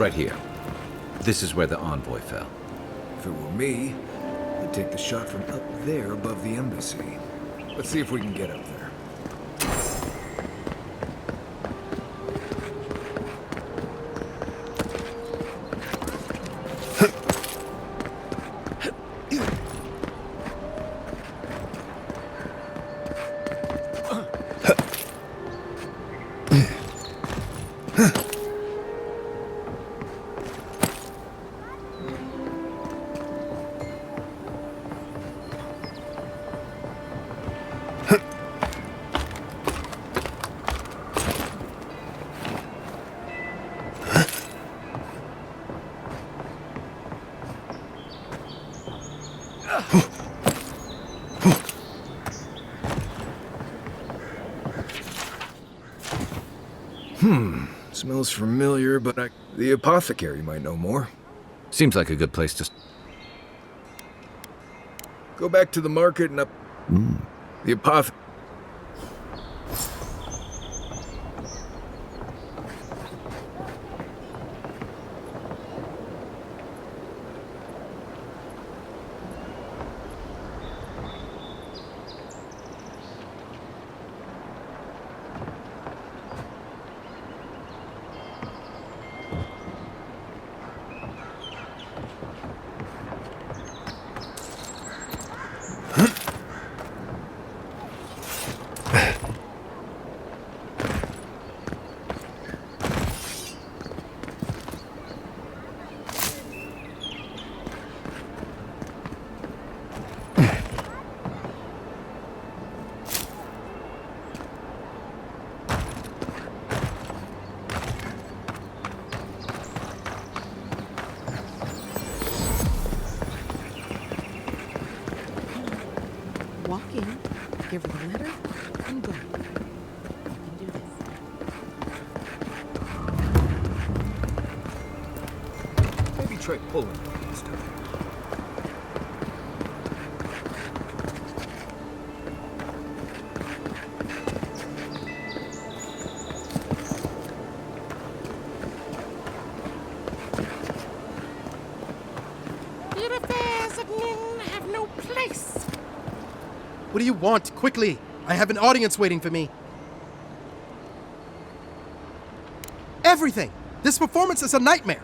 Right here. This is where the envoy fell. If it were me, I'd take the shot from up there above the embassy. Let's see if we can get up there. Smells familiar, but the apothecary might know more. Seems like a good place to... Go back to the market and up... The apothecary... Walk in, give her the letter, and go. You can do this. Maybe try pulling it this time. Your affairs of men have no place. What do you want? Quickly! I have an audience waiting for me. Everything! This performance is a nightmare.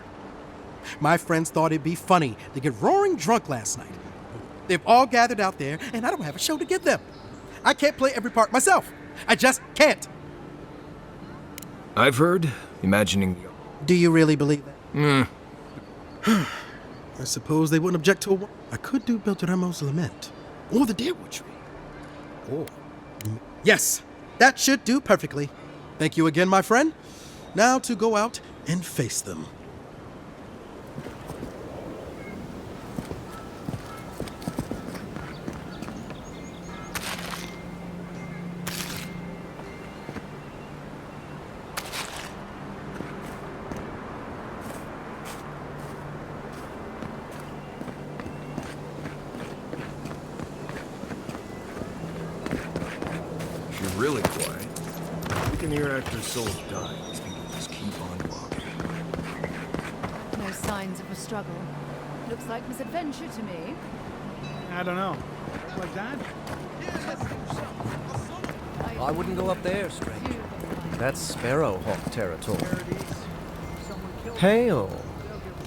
My friends thought it'd be funny to get roaring drunk last night. They've all gathered out there, and I don't have a show to give them. I can't play every part myself. I just can't. I've heard, imagining... Do you really believe that? I suppose they wouldn't object to a... I could do Beltramo's Lament. Or the Deerwood Tree. Oh. Yes, that should do perfectly. Thank you again, my friend. Now to go out and face them. Really quiet. You can hear after souls die. These people just keep on walking. No signs of a struggle. Looks like misadventure to me. I don't know. Like that? I wouldn't go up there, stranger. That's Sparrowhawk territory. Hail.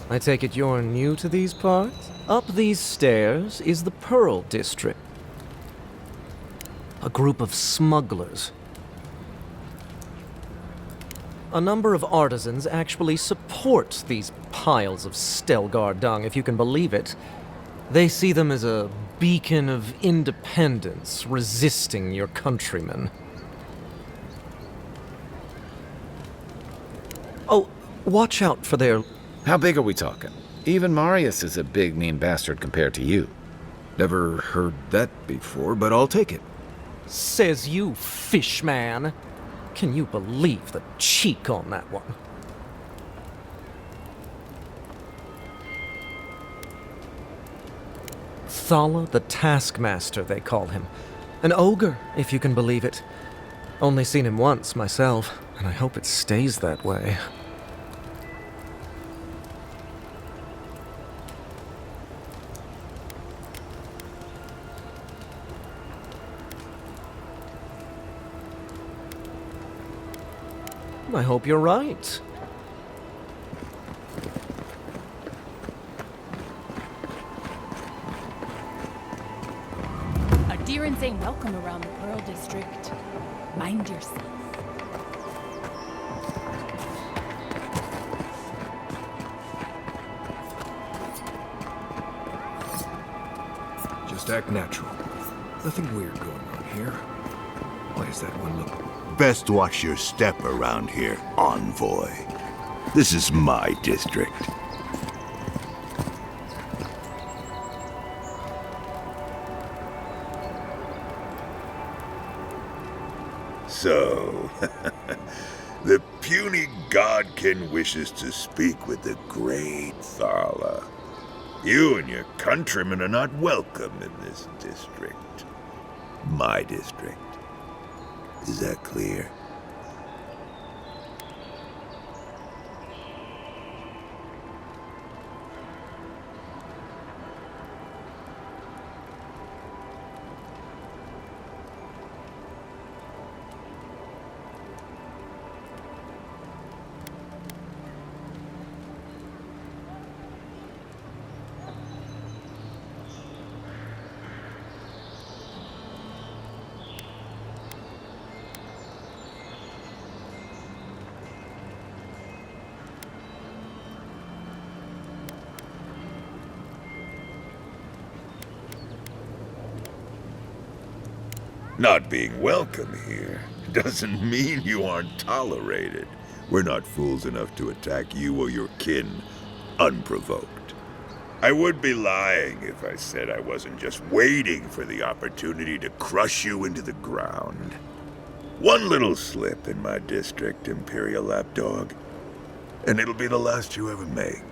I take it you're new to these parts? Up these stairs is the Pearl District. A group of smugglers. A number of artisans actually support these piles of Stelgar dung, if you can believe it. They see them as a beacon of independence, resisting your countrymen. Oh, watch out for their... How big are we talking? Even Marius is a big, mean bastard compared to you. Never heard that before, but I'll take it. Says you, fishman. Can you believe the cheek on that one? Thala the Taskmaster, they call him. An ogre, if you can believe it. Only seen him once, myself, and I hope it stays that way. I hope you're right. Adherents ain't welcome around the Pearl District. Mind yourself. Just act natural. Nothing weird going on here. Why is that one look? Best watch your step around here, envoy. This is my district. So, the puny godkin wishes to speak with the great Thala. You and your countrymen are not welcome in this district. My district. Is that clear? Not being welcome here doesn't mean you aren't tolerated. We're not fools enough to attack you or your kin unprovoked. I would be lying if I said I wasn't just waiting for the opportunity to crush you into the ground. One little slip in my district, Imperial Lapdog, and it'll be the last you ever make.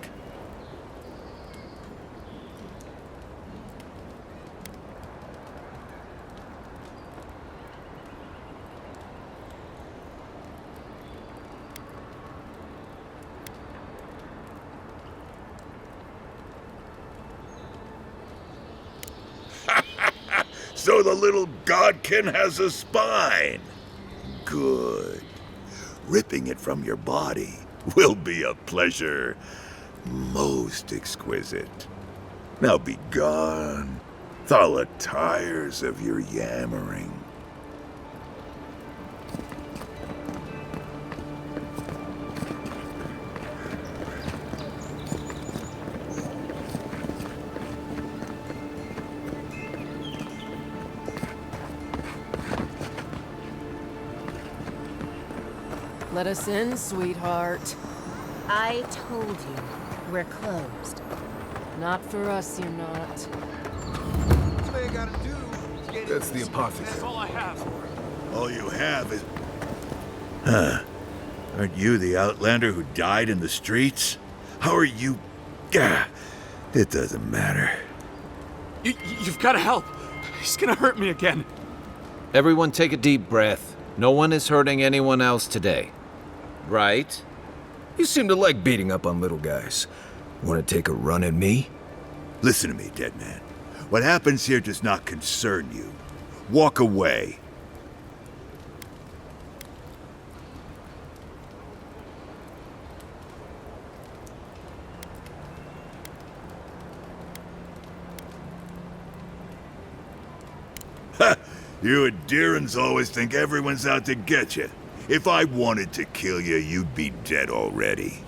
So the little godkin has a spine. Good. Ripping it from your body will be a pleasure most exquisite. Now be gone. Thala tires of your yammering. Let us in, sweetheart. I told you, we're closed. Not for us, you're not. That's the apothecary. All you have is... Huh. Aren't you the outlander who died in the streets? How are you... Gah. It doesn't matter. You've got to help. He's gonna hurt me again. Everyone take a deep breath. No one is hurting anyone else today. Right? You seem to like beating up on little guys. Want to take a run at me? Listen to me, dead man. What happens here does not concern you. Walk away. Ha! You adherents always think everyone's out to get you. If I wanted to kill you, you'd be dead already.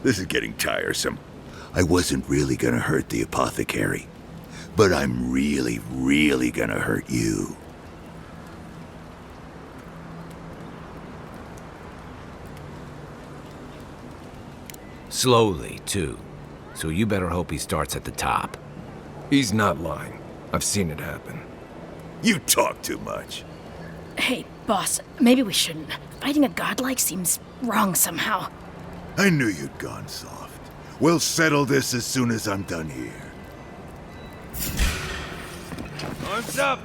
This is getting tiresome. I wasn't really gonna hurt the apothecary, but I'm really, really gonna hurt you. Slowly, too. So you better hope he starts at the top. He's not lying. I've seen it happen. You talk too much. Hey, boss, maybe we shouldn't. Fighting a godlike seems wrong somehow. I knew you'd gone soft. We'll settle this as soon as I'm done here. Arms up!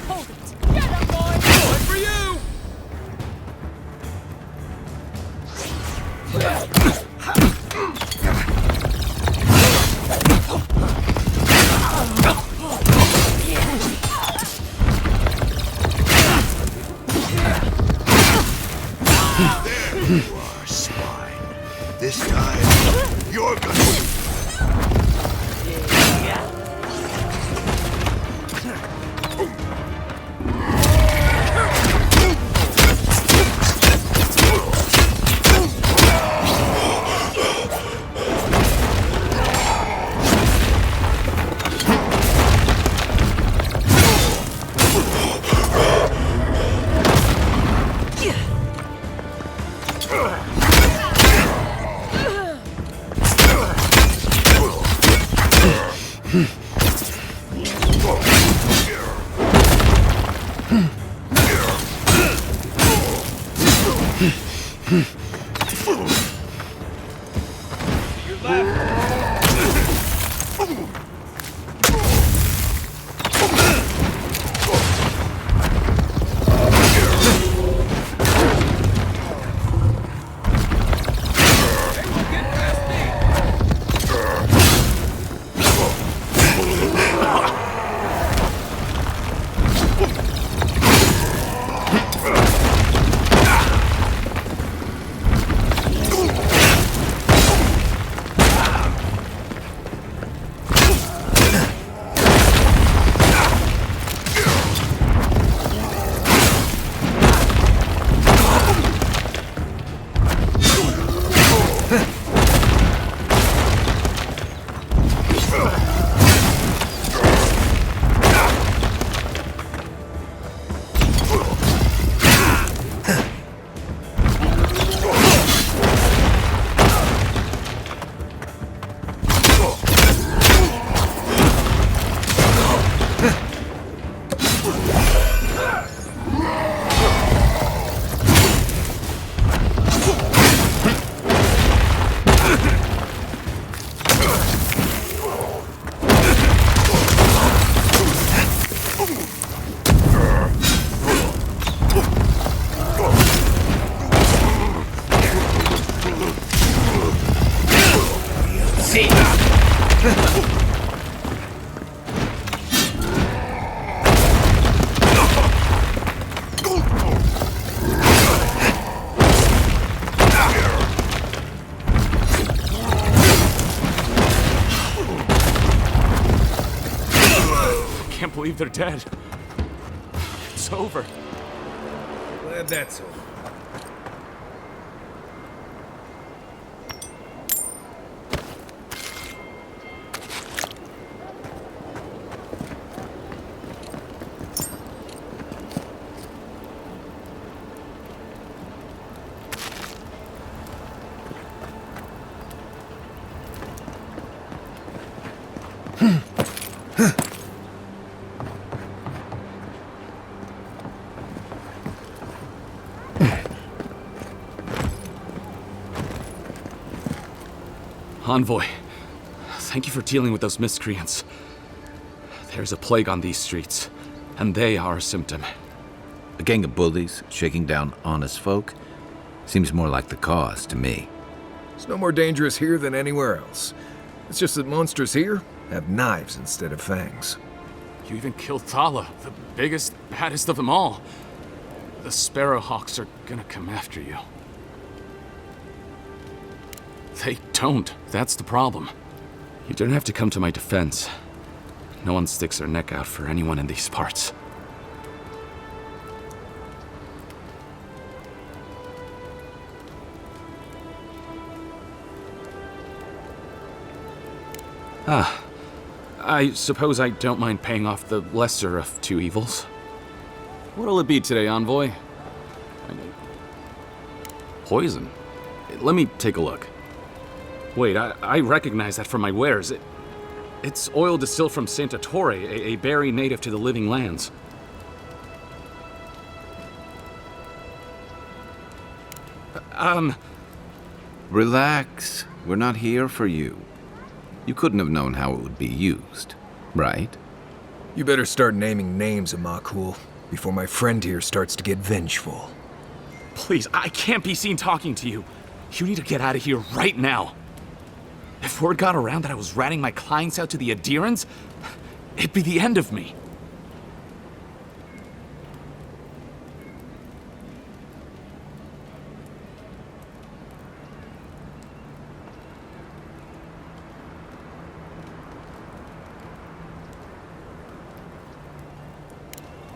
Hold it! Get up, boy! One for you! Can't believe they're dead. It's over. Glad that's over. Envoy, thank you for dealing with those miscreants. There's a plague on these streets, and they are a symptom. A gang of bullies shaking down honest folk? Seems more like the cause to me. It's no more dangerous here than anywhere else. It's just that monsters here have knives instead of fangs. You even killed Thala, the biggest, baddest of them all. The Sparrowhawks are gonna come after you. They don't. That's the problem. You don't have to come to my defense. No one sticks their neck out for anyone in these parts. I suppose I don't mind paying off the lesser of two evils. What'll it be today, Envoy? Poison? Let me take a look. Wait, I recognize that from my wares. It's oil distilled from Santa Torre, a berry native to the Living Lands. Relax. We're not here for you. You couldn't have known how it would be used, right? You better start naming names, Amakul, before my friend here starts to get vengeful. Please, I can't be seen talking to you. You need to get out of here right now. If word got around that I was ratting my clients out to the adherents, it'd be the end of me.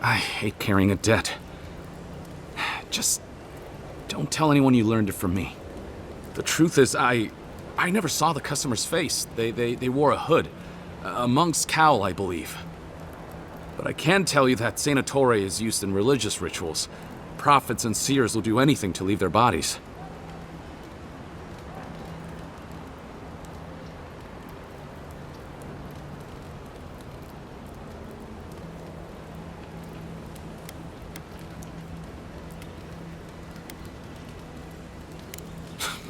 I hate carrying a debt. Just don't tell anyone you learned it from me. The truth is, I never saw the customer's face. They wore a hood. A monk's cowl, I believe. But I can tell you that Santa Torre is used in religious rituals. Prophets and seers will do anything to leave their bodies.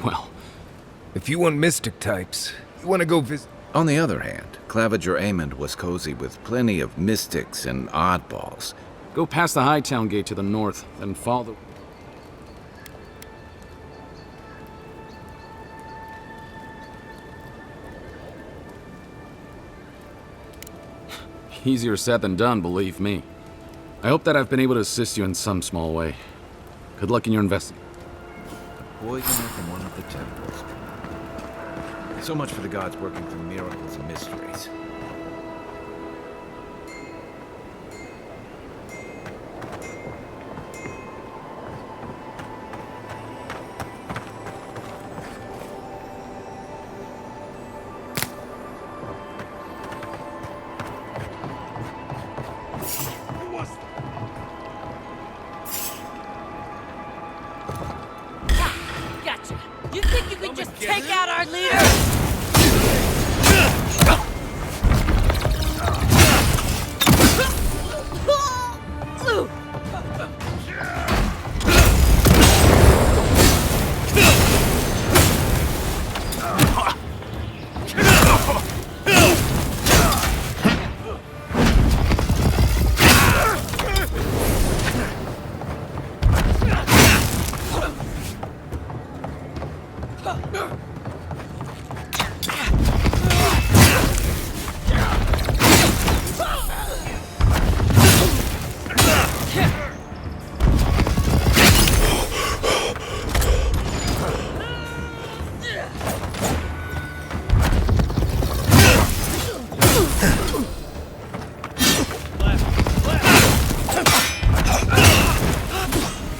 Well, If you want mystic types, you want to go visit. On the other hand, Claviger Amond was cozy with plenty of mystics and oddballs. go past the Hightown Gate to the north, then follow the... Easier said than done, believe me. I hope that I've been able to assist you in some small way. Good luck in your investigation. Poisoner from one of the temples. So much for the gods working through miracles and mysteries. Gotcha. You think you could just take out our leader?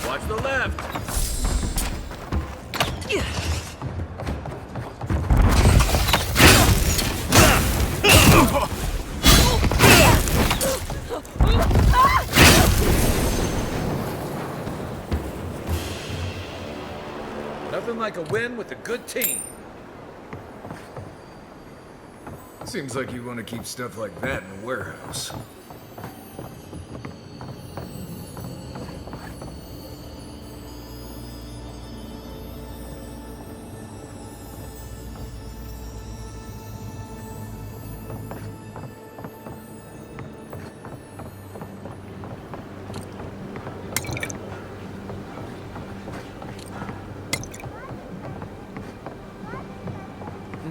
Watch the left! Nothing like a win with a good team. Seems like you want to keep stuff like that in a warehouse.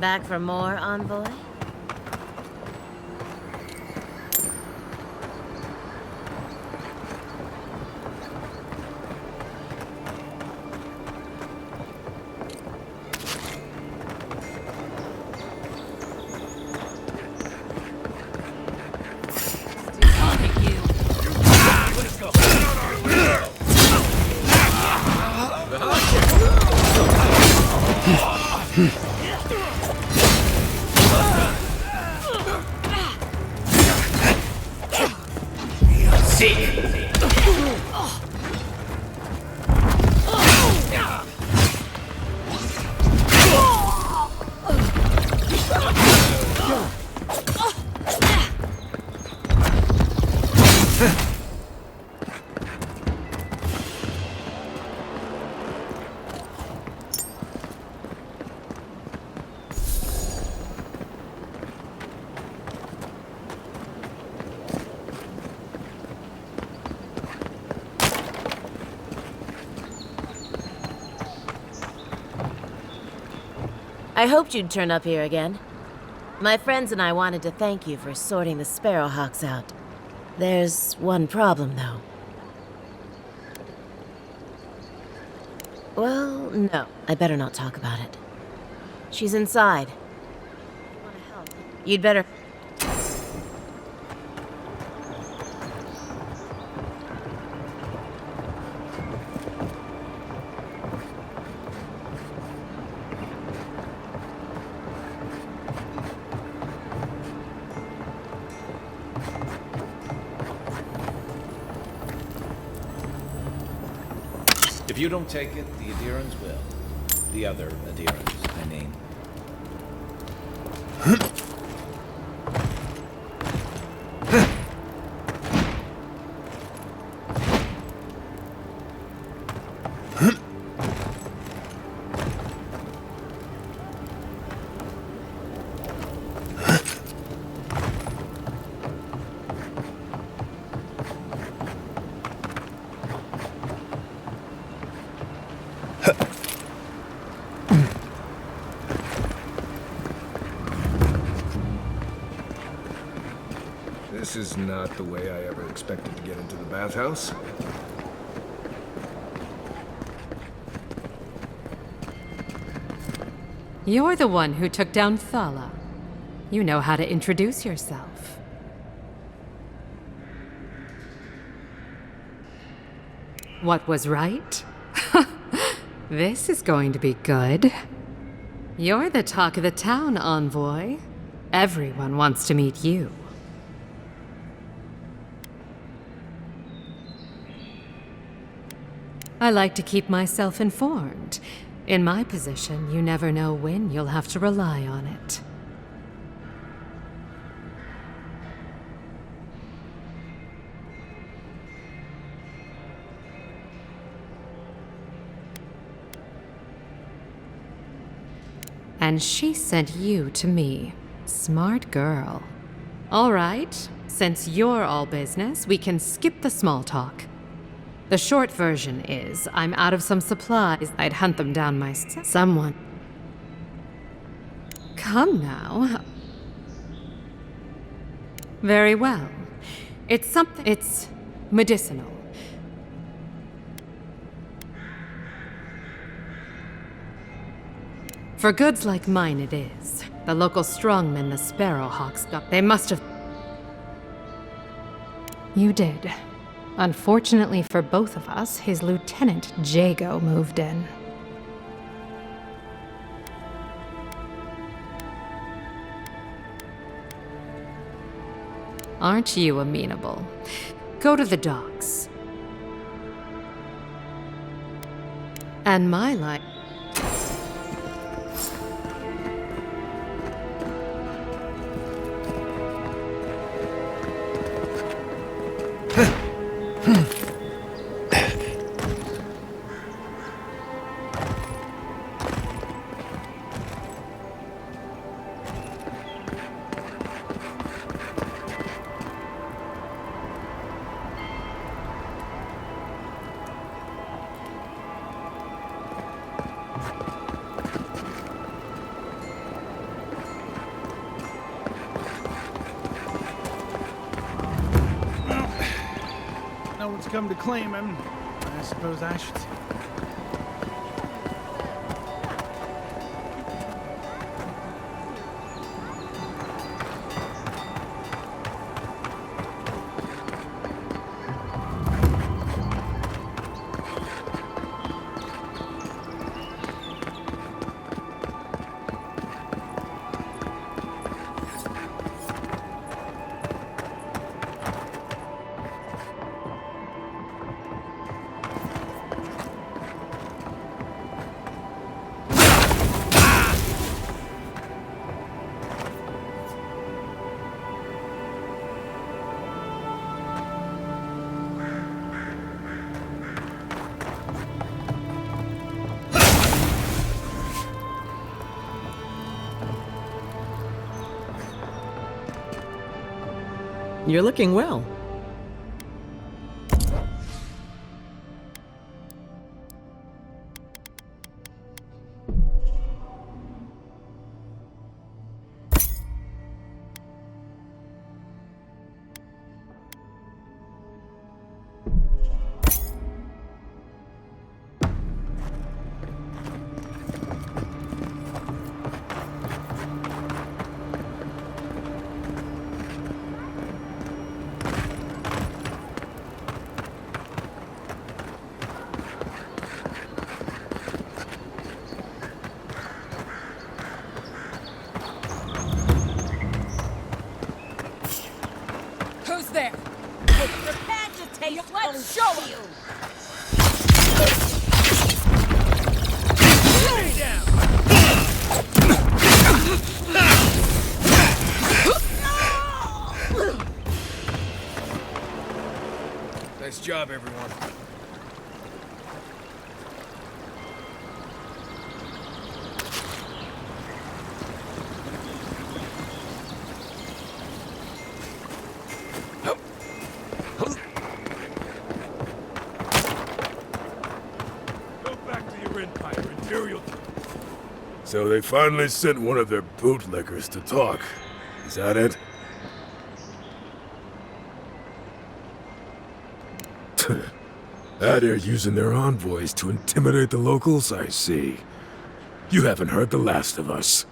Back for more, Envoy? I hoped you'd turn up here again. My friends and I wanted to thank you for sorting the Sparrowhawks out. There's one problem, though. Well, no. I better not talk about it. She's inside. If you want to help, you'd better... If you don't take it, the Adherans will. The other Adherans, I mean. This is not the way I ever expected to get into the bathhouse. You're the one who took down Thala. You know how to introduce yourself. What was right? This is going to be good. You're the talk of the town, envoy. Everyone wants to meet you. I like to keep myself informed. In my position, you never know when you'll have to rely on it. And she sent you to me. Smart girl. All right, since you're all business, we can skip the small talk. The short version is, I'm out of some supplies. I'd hunt them down myself. Someone. Come now. Very well. It's medicinal. For goods like mine it is. The local strongmen the Sparrowhawks got. They must have... You did. Unfortunately for both of us, his lieutenant, Jago, moved in. Aren't you amenable? Go to the docks. And my life... No one's come to claim him. I suppose I should. You're looking well. There! Prepare to take. Let's show you! Stay down! Nice job, everyone. So they finally sent one of their bootlickers to talk. Is that it? They're using their envoys to intimidate the locals, I see. You haven't heard the last of us.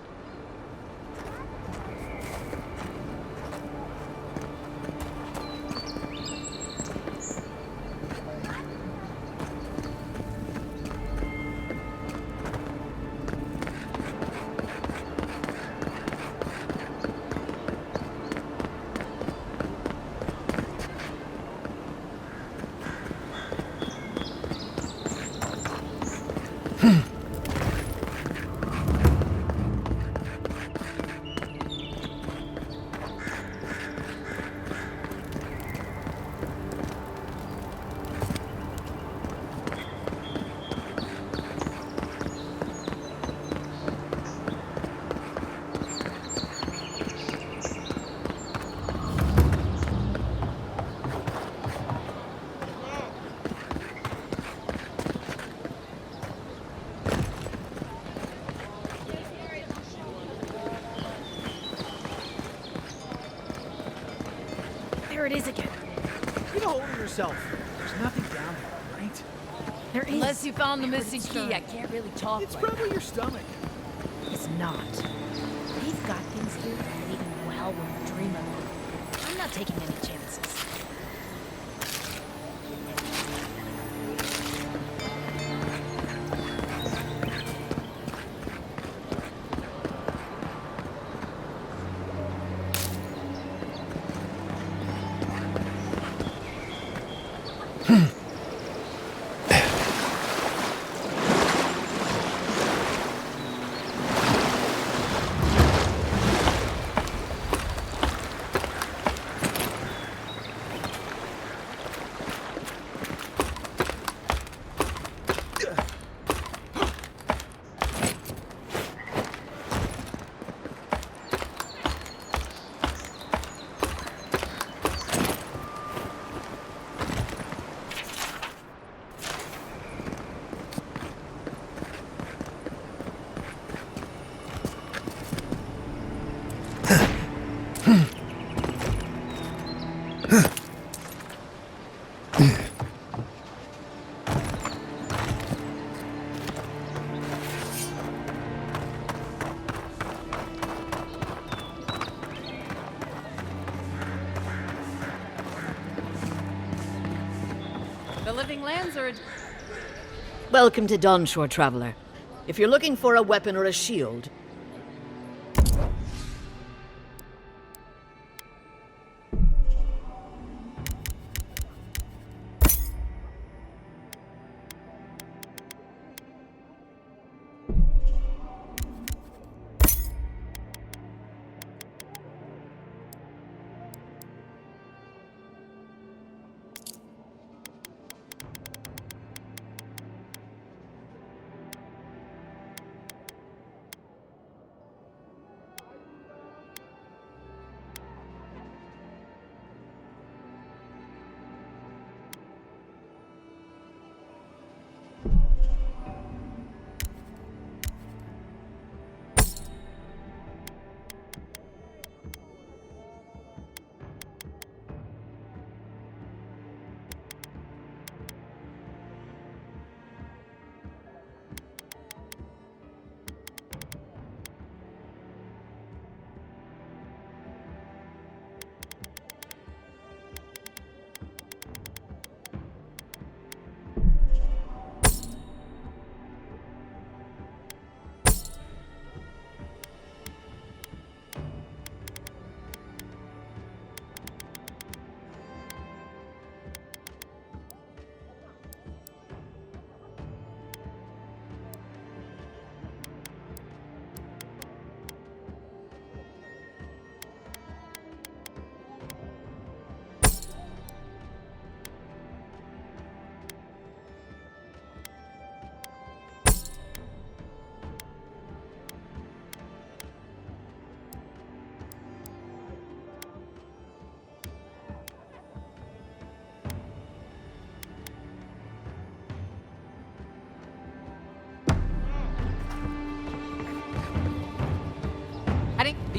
There it is again. Get a hold of yourself. There's nothing down there, right? There is. Unless you found the It missing wouldn't key, stir. I can't really talk. It's like probably your stomach. It's not. They've got things here that even well won't dream of. I'm not taking any chances. the living lands are. Welcome to Dawnshore, traveler. If you're looking for a weapon or a shield,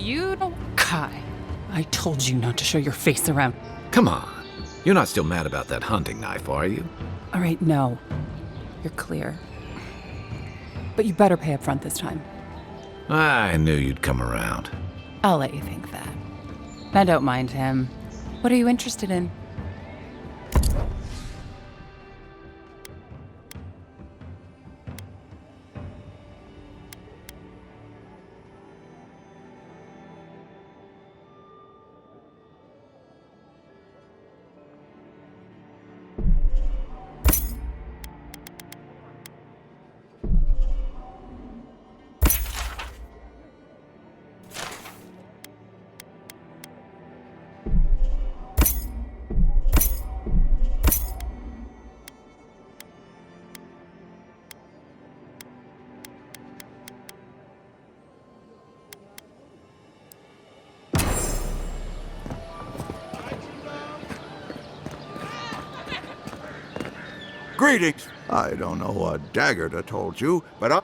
You don't. Kai, I told you not to show your face around. Come on. You're not still mad about that hunting knife, are you? All right, no. You're clear. But you better pay up front this time. I knew you'd come around. I'll let you think that. Now don't mind him. What are you interested in? Greetings. I don't know what Daggerta told you, but I...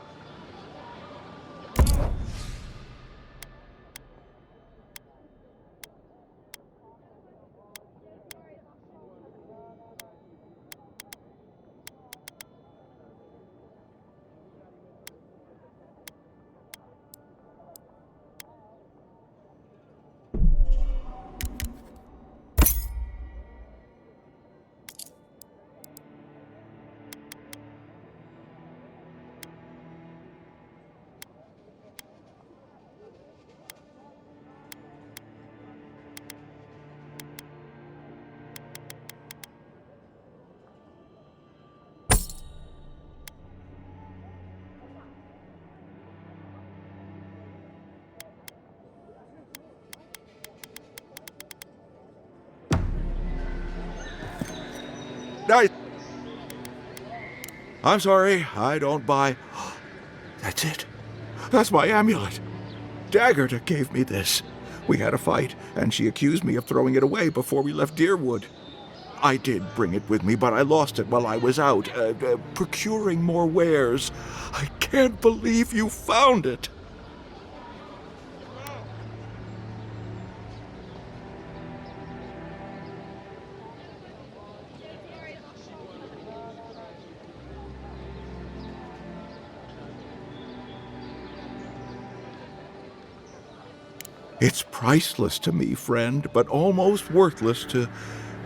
I'm sorry, I don't buy... That's it. That's my amulet. Daggerta gave me this. We had a fight, and she accused me of throwing it away before we left Deerwood. I did bring it with me, but I lost it while I was out, procuring more wares. I can't believe you found it. It's priceless to me, friend, but almost worthless to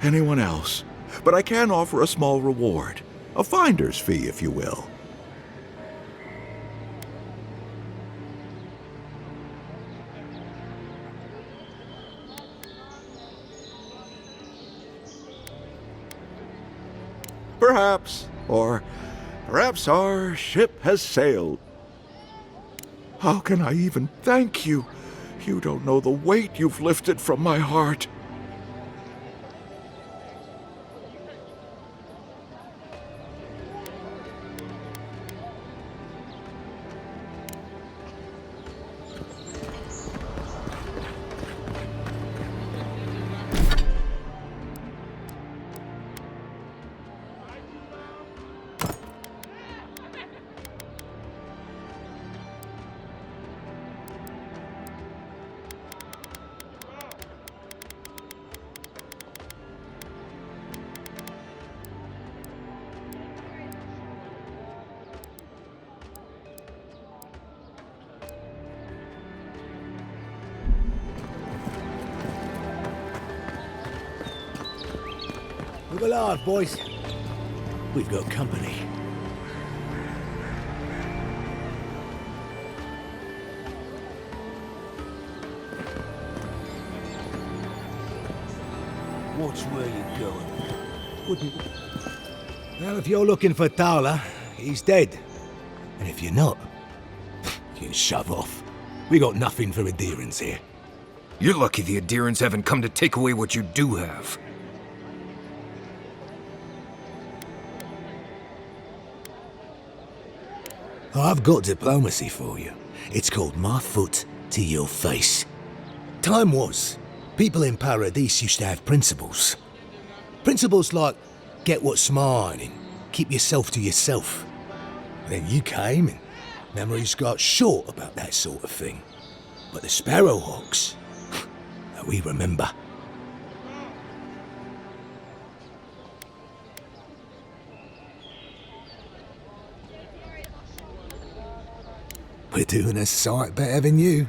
anyone else. But I can offer a small reward. A finder's fee, if you will. Perhaps. Or perhaps our ship has sailed. How can I even thank you? You don't know the weight you've lifted from my heart. Look alive, boys. We've got company. Watch where you're going. Wouldn't... Well, if you're looking for Tala, he's dead. And if you're not, you can shove off. We got nothing for adherents here. You're lucky the adherents haven't come to take away what you do have. I've got diplomacy for you. It's called my foot to your face. Time was, people in Paradise used to have principles. Principles like, get what's mine and keep yourself to yourself. And then you came and memories got short about that sort of thing. But the Sparrowhawks, we remember. We're doing a sight better than you.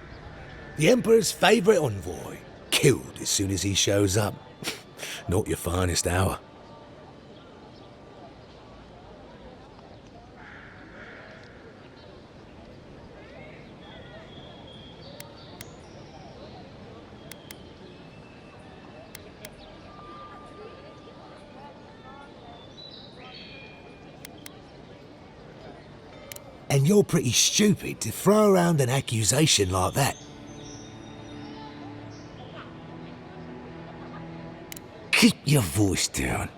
The Emperor's favourite envoy, killed as soon as he shows up. Not your finest hour. And you're pretty stupid to throw around an accusation like that. Keep your voice down.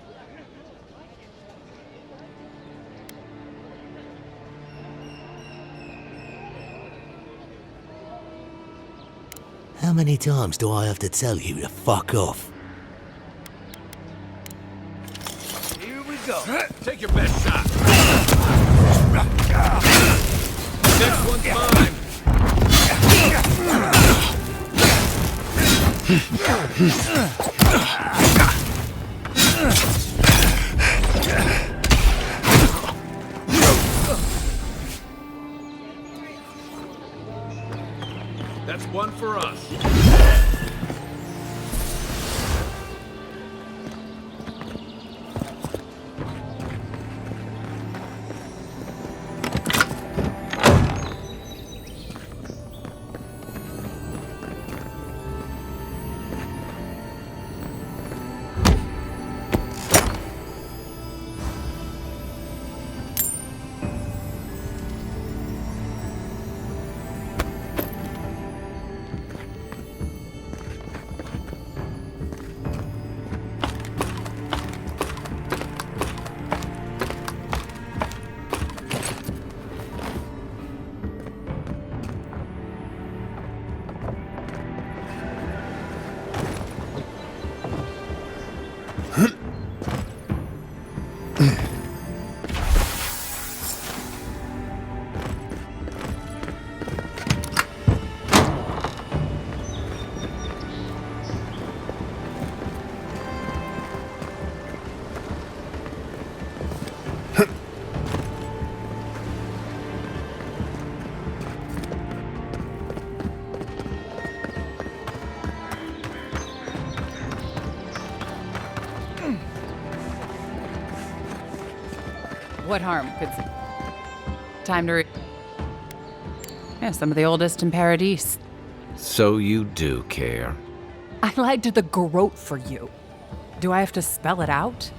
How many times do I have to tell you to fuck off? Here we go. Take your best shot. Next one's mine. That's one for us. What harm could... Time to... Yeah, some of the oldest in Paradise. So you do care. I lied to the garrote for you. Do I have to spell it out?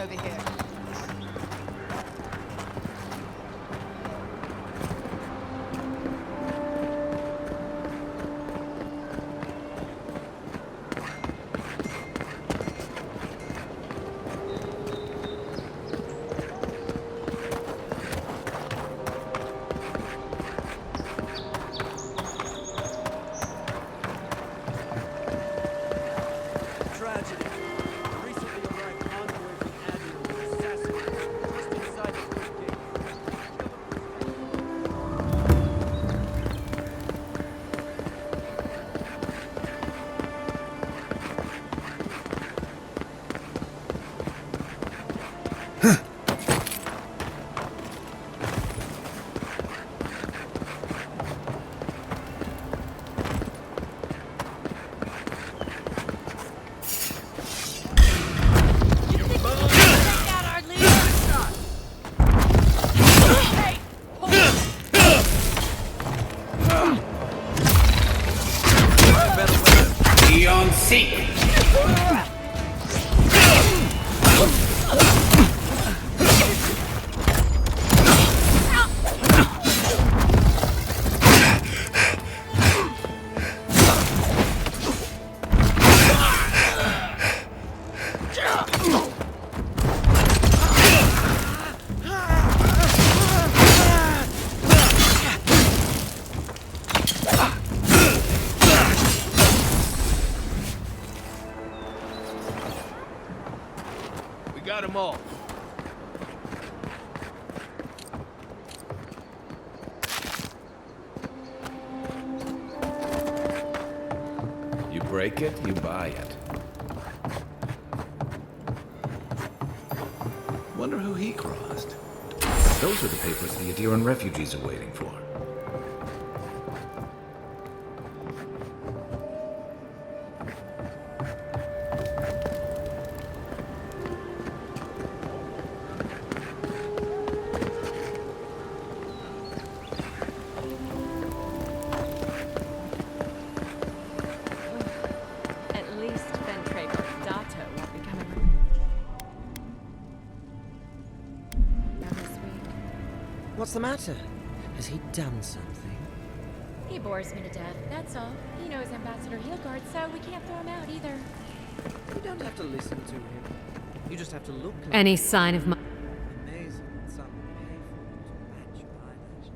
Over here. Tragedy. Recently arrived envoy from Admiral seek. We got them all. You break it, you buy it. Wonder who he crossed. Those are the papers the Adiran refugees are waiting for. At least Ventrable Dato won't be coming. What's the matter? Has he done something? He bores me to death, that's all. He knows Ambassador Heelguard, so we can't throw him out either. You don't have to listen to him. You just have to look. Any sign of my... Amazing that some pay for him to match your eyelashes.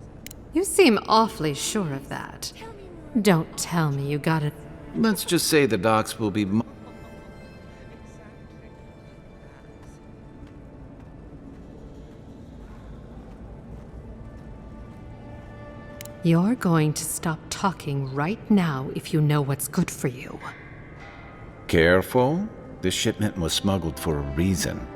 You seem awfully sure of that. Don't tell me you got it. Let's just say the docks will be... You're going to stop talking right now if you know what's good for you. Careful. This shipment was smuggled for a reason.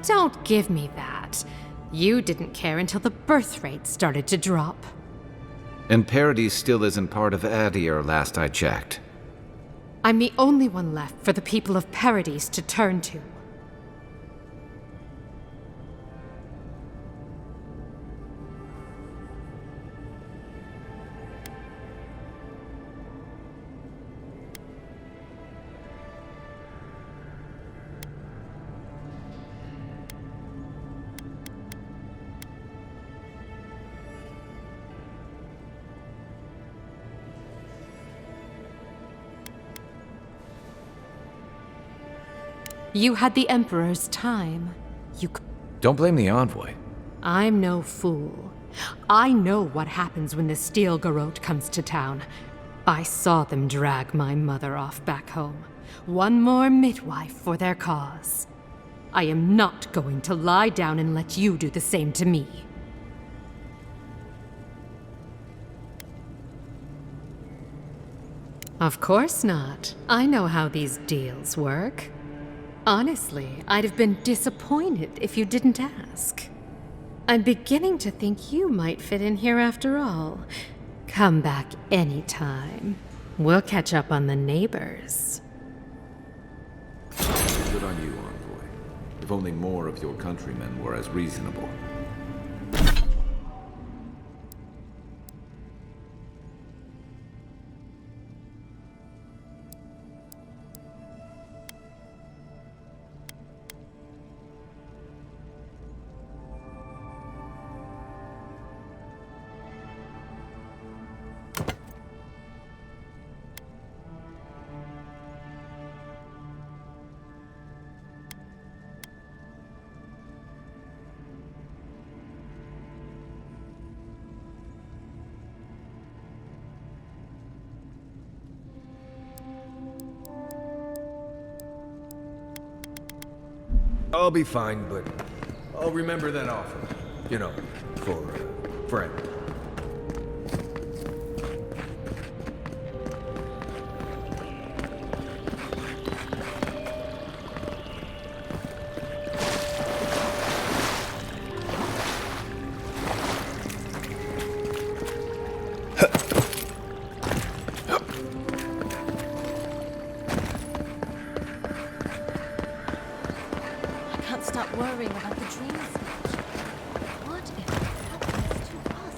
Don't give me that. You didn't care until the birth rate started to drop. And Paradis still isn't part of Adir, last I checked. I'm the only one left for the people of Paradis to turn to. You had the Emperor's time. Don't blame the envoy. I'm no fool. I know what happens when the Steel Garrote comes to town. I saw them drag my mother off back home. One more midwife for their cause. I am not going to lie down and let you do the same to me. Of course not. I know how these deals work. Honestly, I'd have been disappointed if you didn't ask. I'm beginning to think you might fit in here after all. Come back anytime. We'll catch up on the neighbors. Good on you, envoy. If only more of your countrymen were as reasonable. I'll be fine, but I'll remember that offer. You know, for forever. I can't stop worrying about the dreams. What if it happens to us?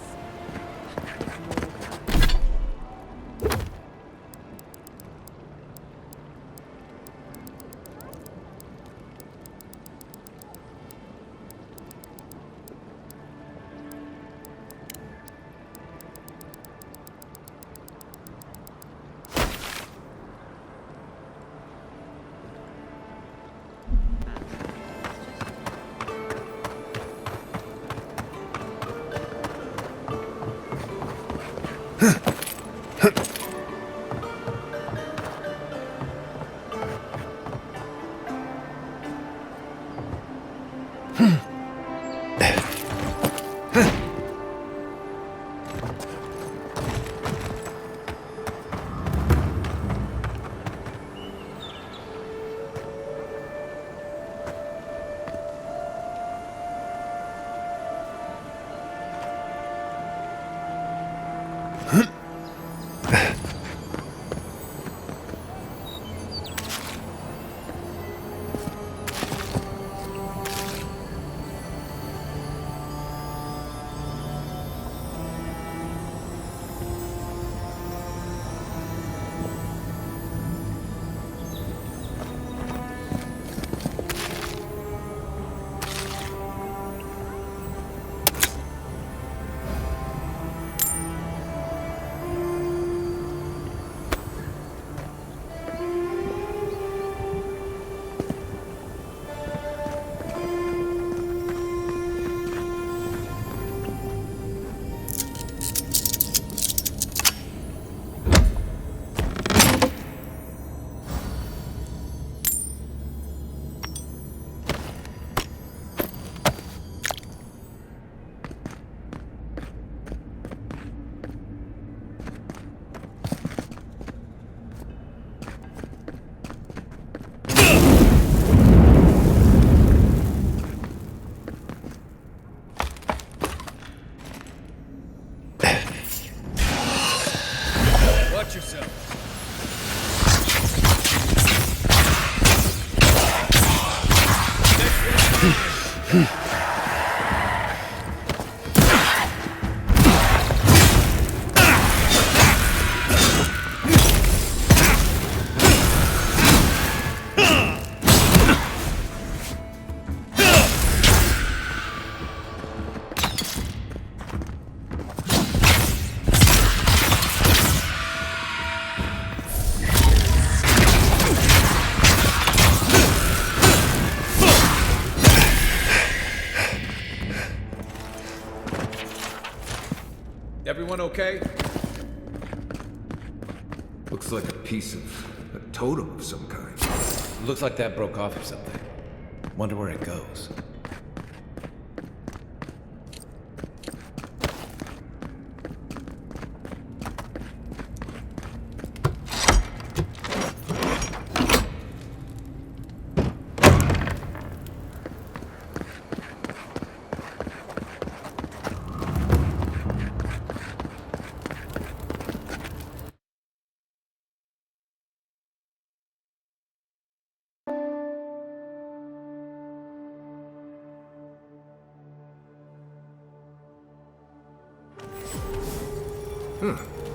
Watch yourself. Everyone okay? Looks like a piece of a totem of some kind. Looks like that broke off or something. Wonder where it goes.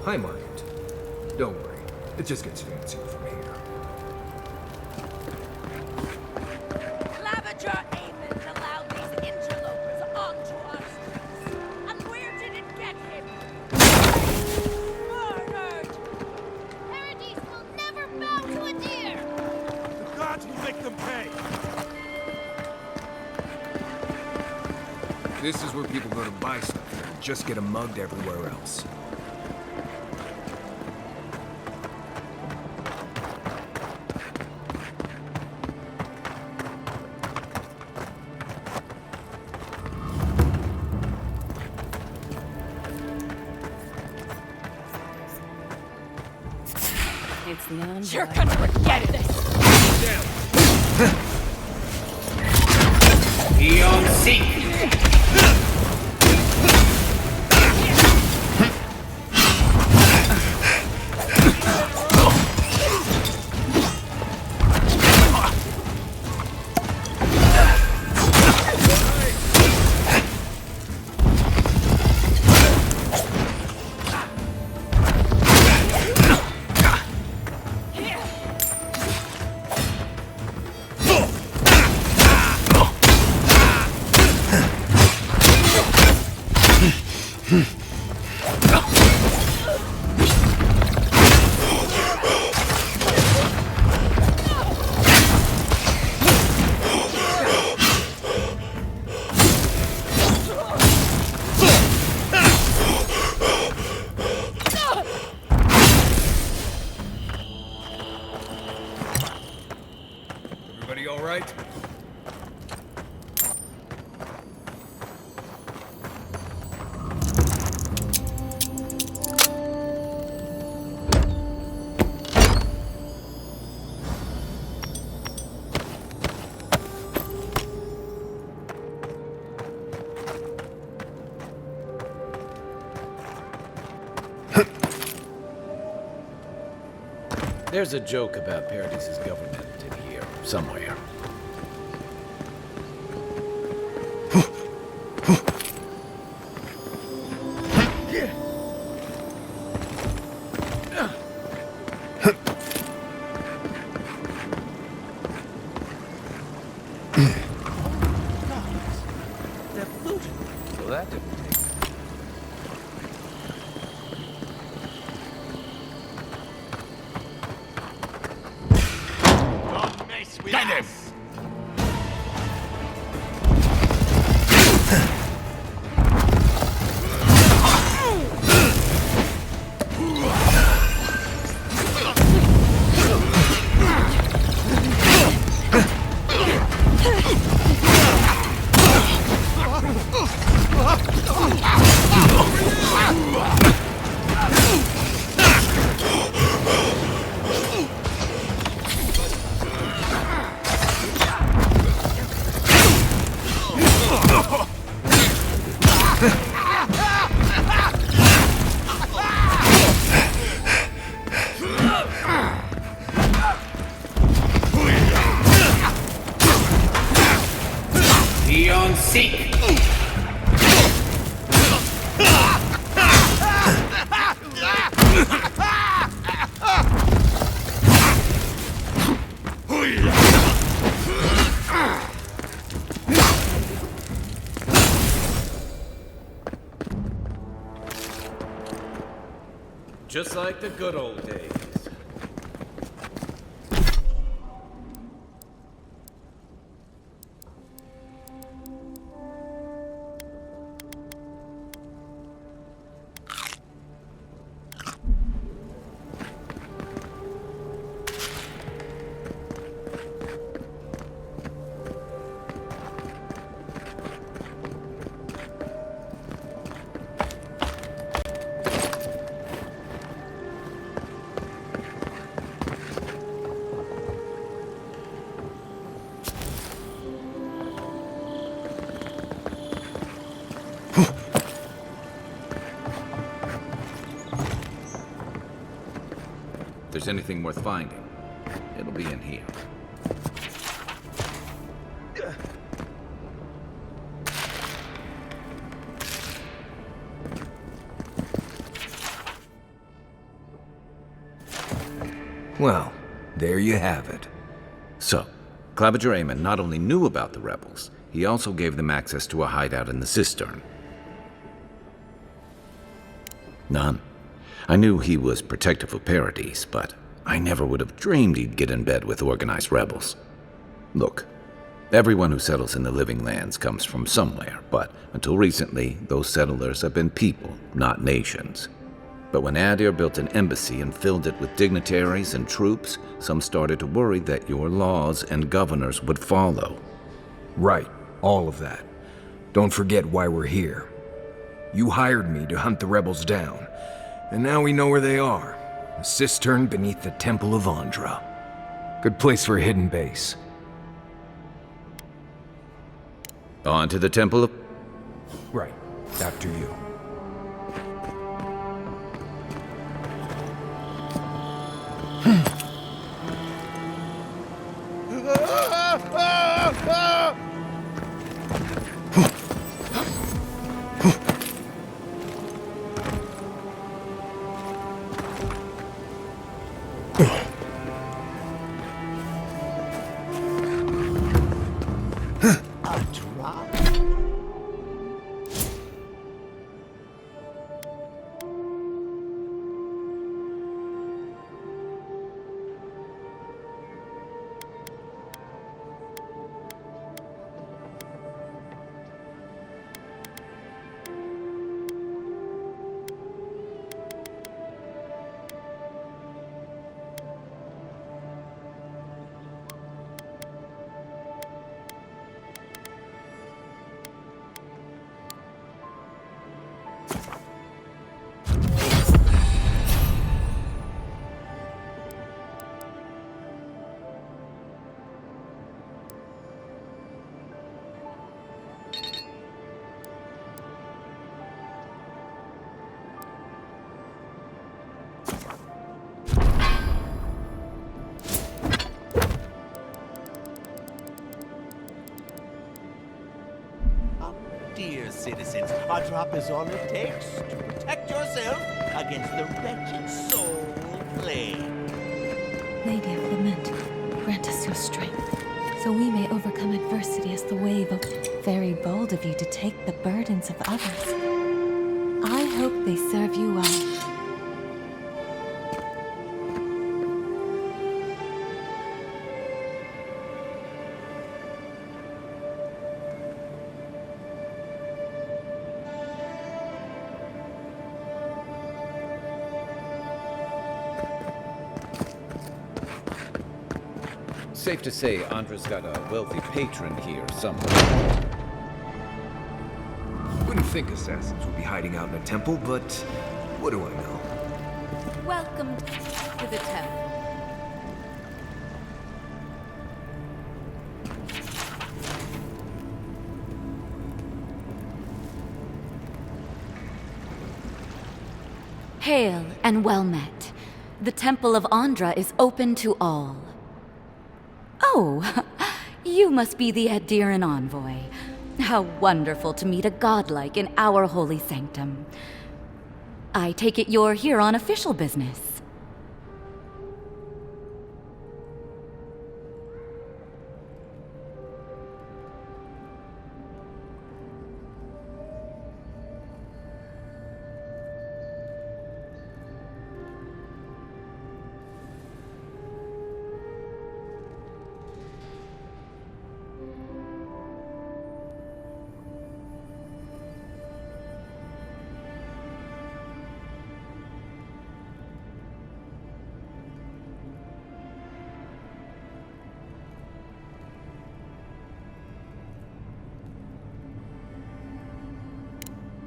Hi, Margaret. Don't worry. It just gets fancier from here. Lavager Amon allowed these interlopers onto our streets. And where did it get him? Murdered! Paradise will never bow to a deer! The gods will make them pay! This is where people go to buy stuff and just get mugged everywhere else. It's the envoy. You're gonna regret this! Beyond seek! Everybody all right? There's a joke about Paradise's government in here, somewhere. They're floating. Well, that didn't take. Don't mess with us! Beyond seek! Just like the good old days. If there's anything worth finding, it'll be in here. Well, there you have it. So, Claviger Amon not only knew about the rebels, he also gave them access to a hideout in the cistern. None. I knew he was protective of Paradise, but I never would have dreamed he'd get in bed with organized rebels. Look, everyone who settles in the Living Lands comes from somewhere, but until recently, those settlers have been people, not nations. But when Adir built an embassy and filled it with dignitaries and troops, some started to worry that your laws and governors would follow. Right, all of that. Don't forget why we're here. You hired me to hunt the rebels down, and now we know where they are. A cistern beneath the Temple of Andra. Good place for a hidden base. On to the Temple of... Right. After you. Dear citizens, our drop is all it takes to protect yourself against the wretched soul plague. Lady of Lament, grant us your strength, so we may overcome adversity as the wave of... Very bold of you to take the burdens of others. I hope they serve you well. Safe to say Andra's got a wealthy patron here somewhere. Wouldn't think assassins would be hiding out in a temple, but what do I know? Welcome to the temple. Hail and well met. The Temple of Andra is open to all. Oh, you must be the Adiran envoy. How wonderful to meet a godlike in our holy sanctum. I take it you're here on official business.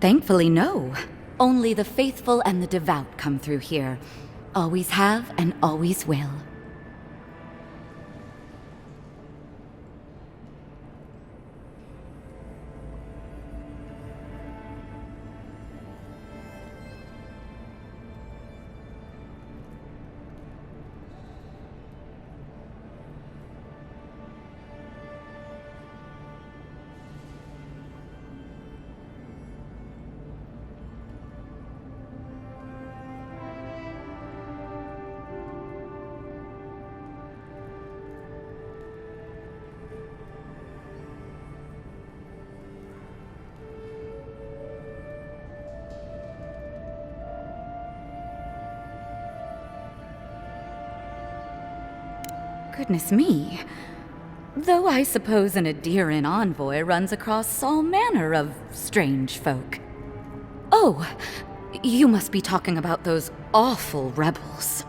Thankfully, no. Only the faithful and the devout come through here. Always have and always will. Goodness me. Though I suppose an Adiran envoy runs across all manner of strange folk. Oh, you must be talking about those awful rebels.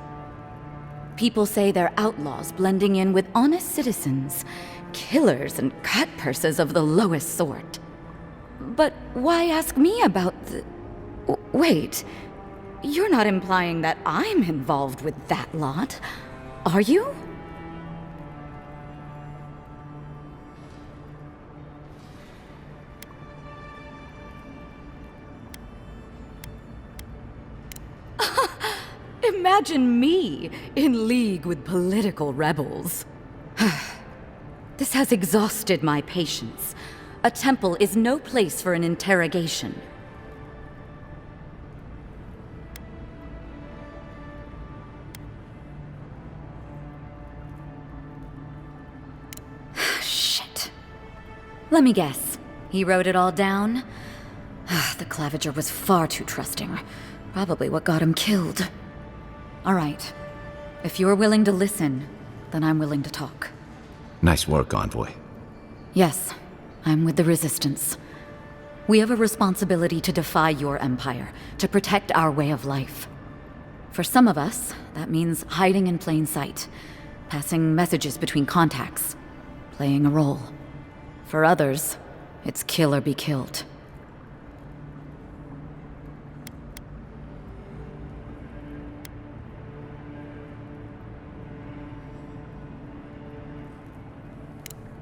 People say they're outlaws blending in with honest citizens, killers and cutpurses of the lowest sort. But why ask me about the... Wait, You're not implying that I'm involved with that lot, are you? Imagine me in league with political rebels. This has exhausted my patience. A temple is no place for an interrogation. Shit. Let me guess. He wrote it all down? The Claviger was far too trusting. Probably what got him killed. All right. If you're willing to listen, then I'm willing to talk. Nice work, Envoy. Yes, I'm with the Resistance. We have a responsibility to defy your empire, to protect our way of life. For some of us, that means hiding in plain sight, passing messages between contacts, playing a role. For others, it's kill or be killed.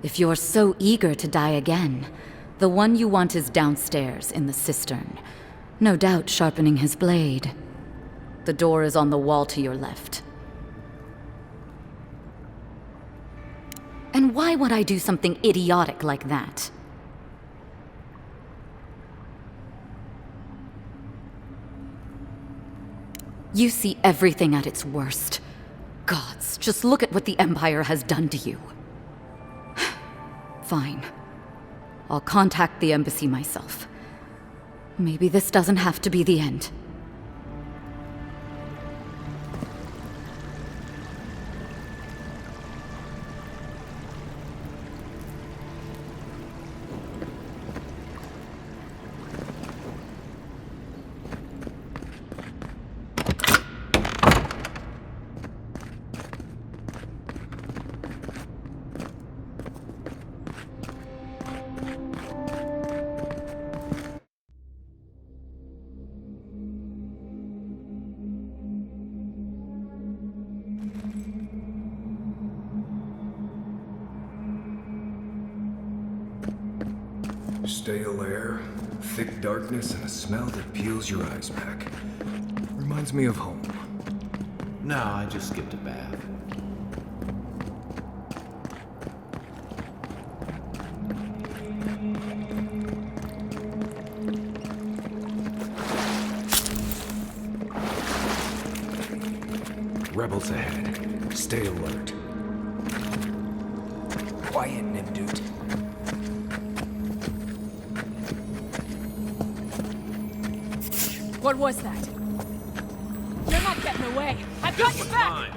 If you're so eager to die again, the one you want is downstairs in the cistern, no doubt sharpening his blade. The door is on the wall to your left. And why would I do something idiotic like that? You see everything at its worst. Gods, just look at what the Empire has done to you. Fine. I'll contact the embassy myself. Maybe this doesn't have to be the end. Stale air, thick darkness, and a smell that peels your eyes back. Reminds me of home. No, I just skipped a bath. Rebels ahead. Stay alert. Quiet, Nimdut. What was that? You're not getting away. I've got your back!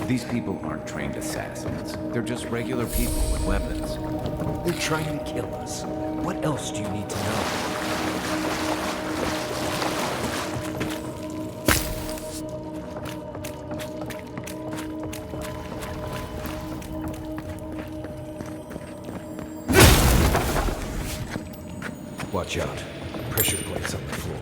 These people aren't trained assassins. They're just regular people with weapons. They're trying to kill us. What else do you need to know? Watch out. Pressure plates on the floor.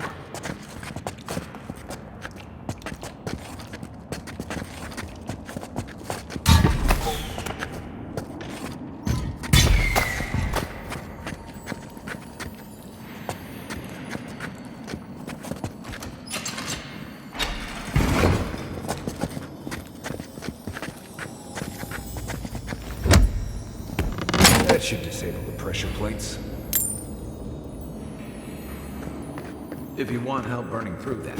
That should disable the pressure plates. If you want help burning through that.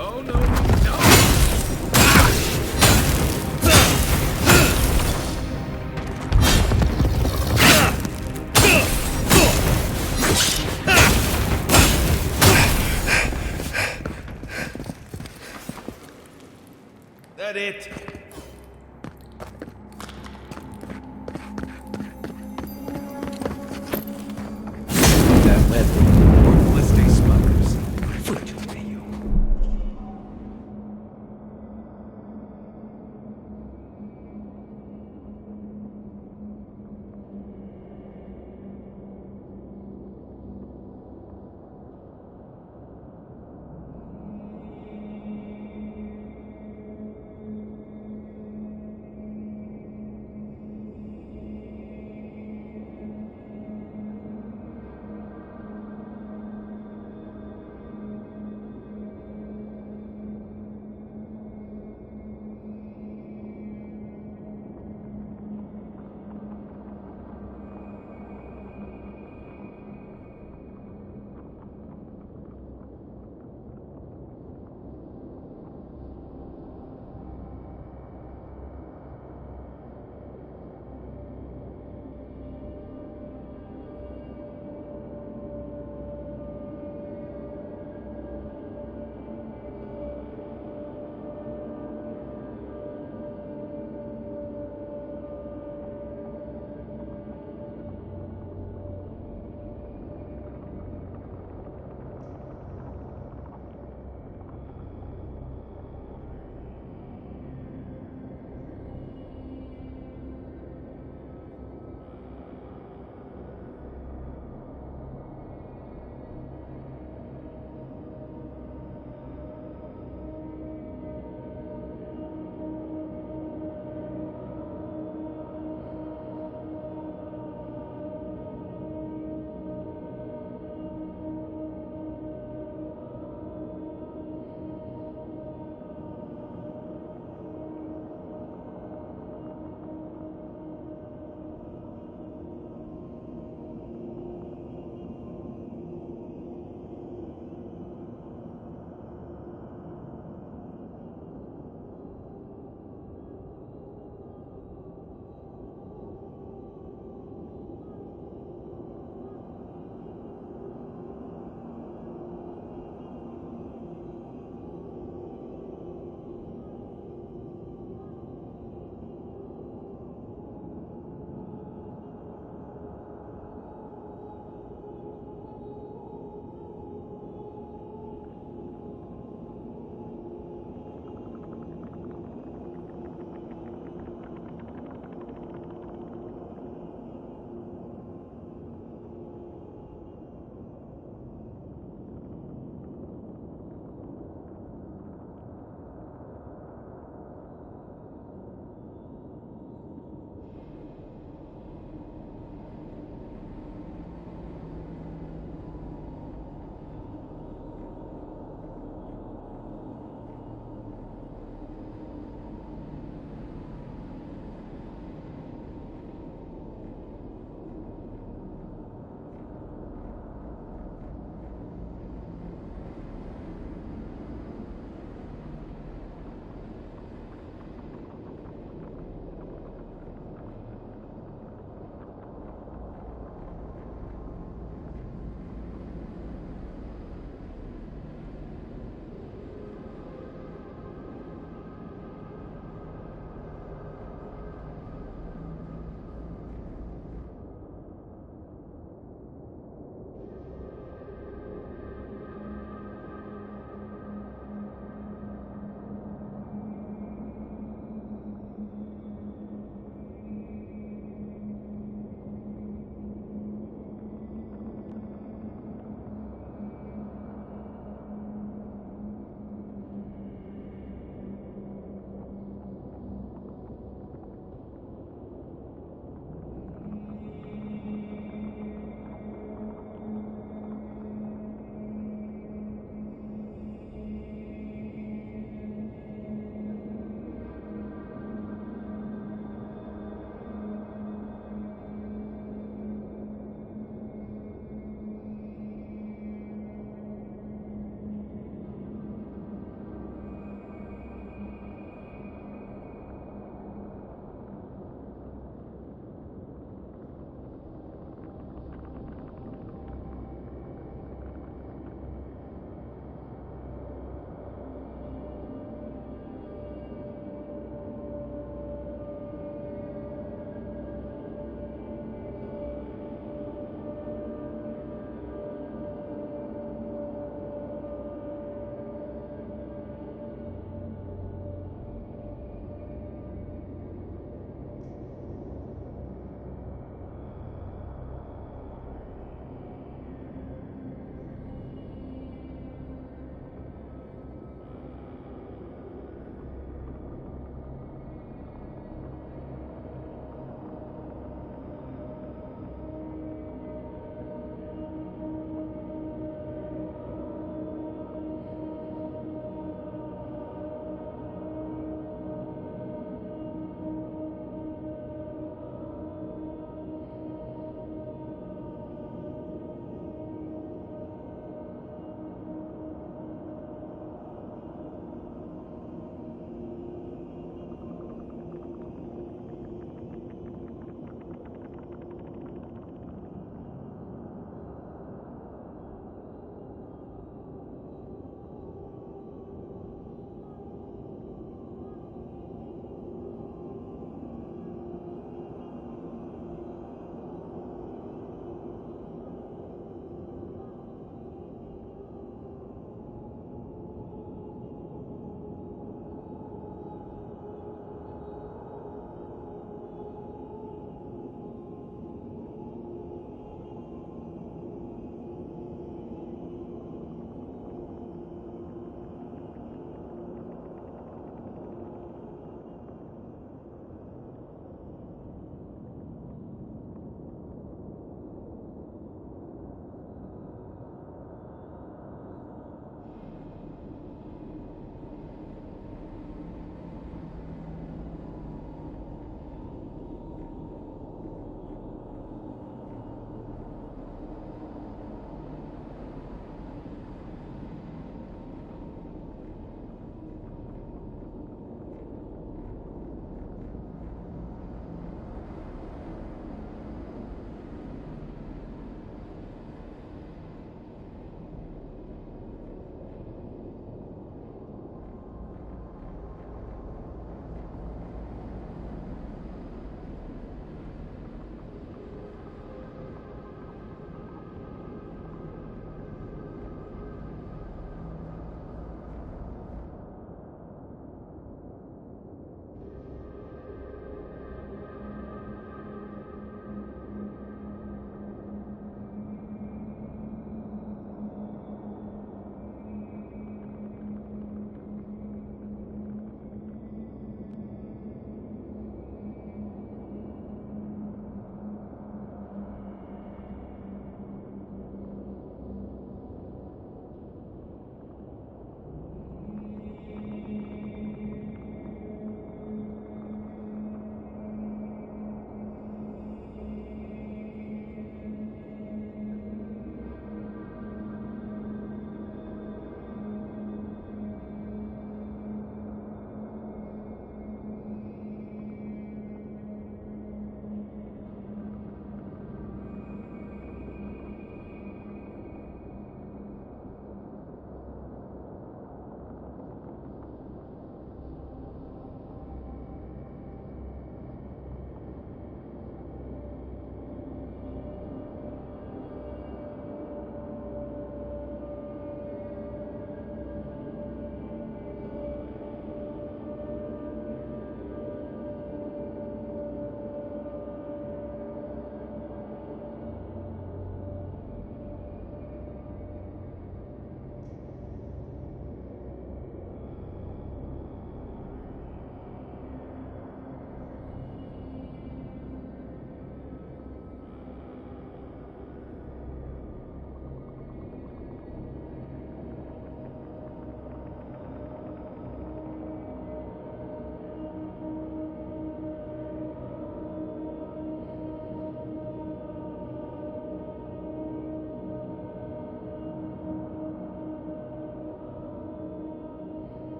Oh no, no! That it? That lead will let's stay smugglers. Foot to you.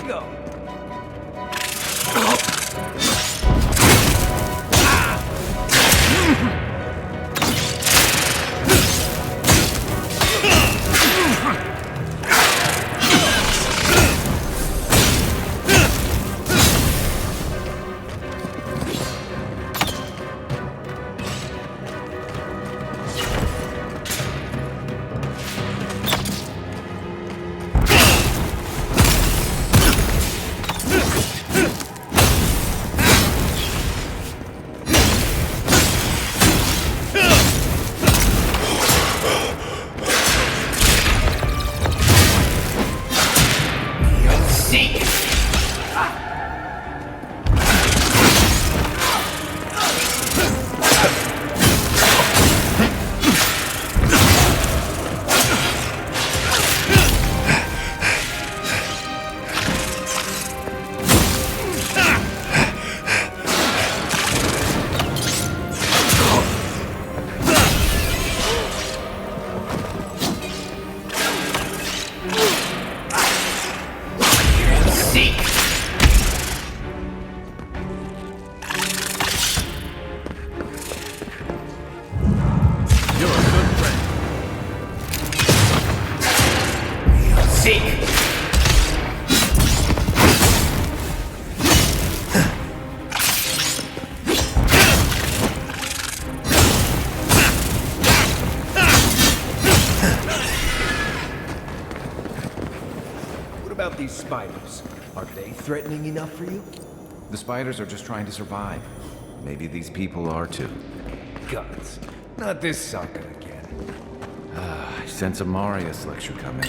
go. What about these spiders? Are they threatening enough for you? The spiders are just trying to survive. Maybe these people are too. Guts. Not this sucker again. I sense a Marius lecture coming.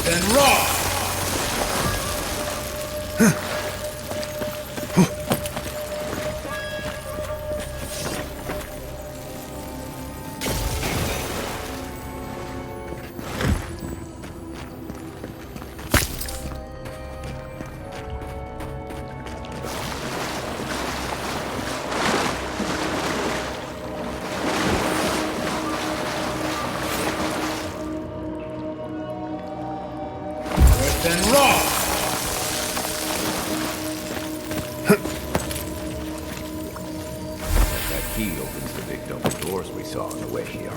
And raw! And raw! That key opens the big double doors we saw on the way here.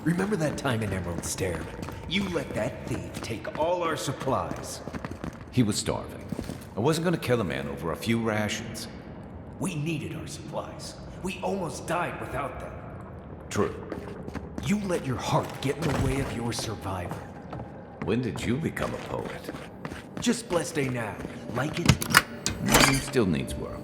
Remember that time in Emerald Stair? You let that thief take all our supplies. He was starving. I wasn't gonna kill a man over a few rations. We needed our supplies. We almost died without them. True. You let your heart get in the way of your survival. When did you become a poet? Just blessed day now. Like it? Still needs work.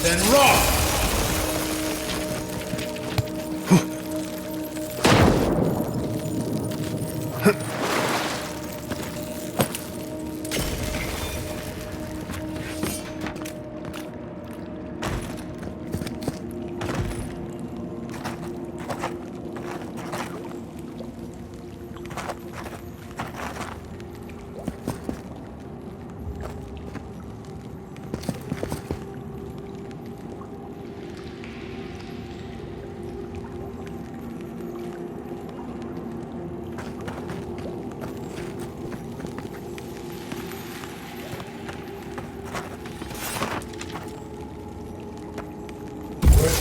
Then raw!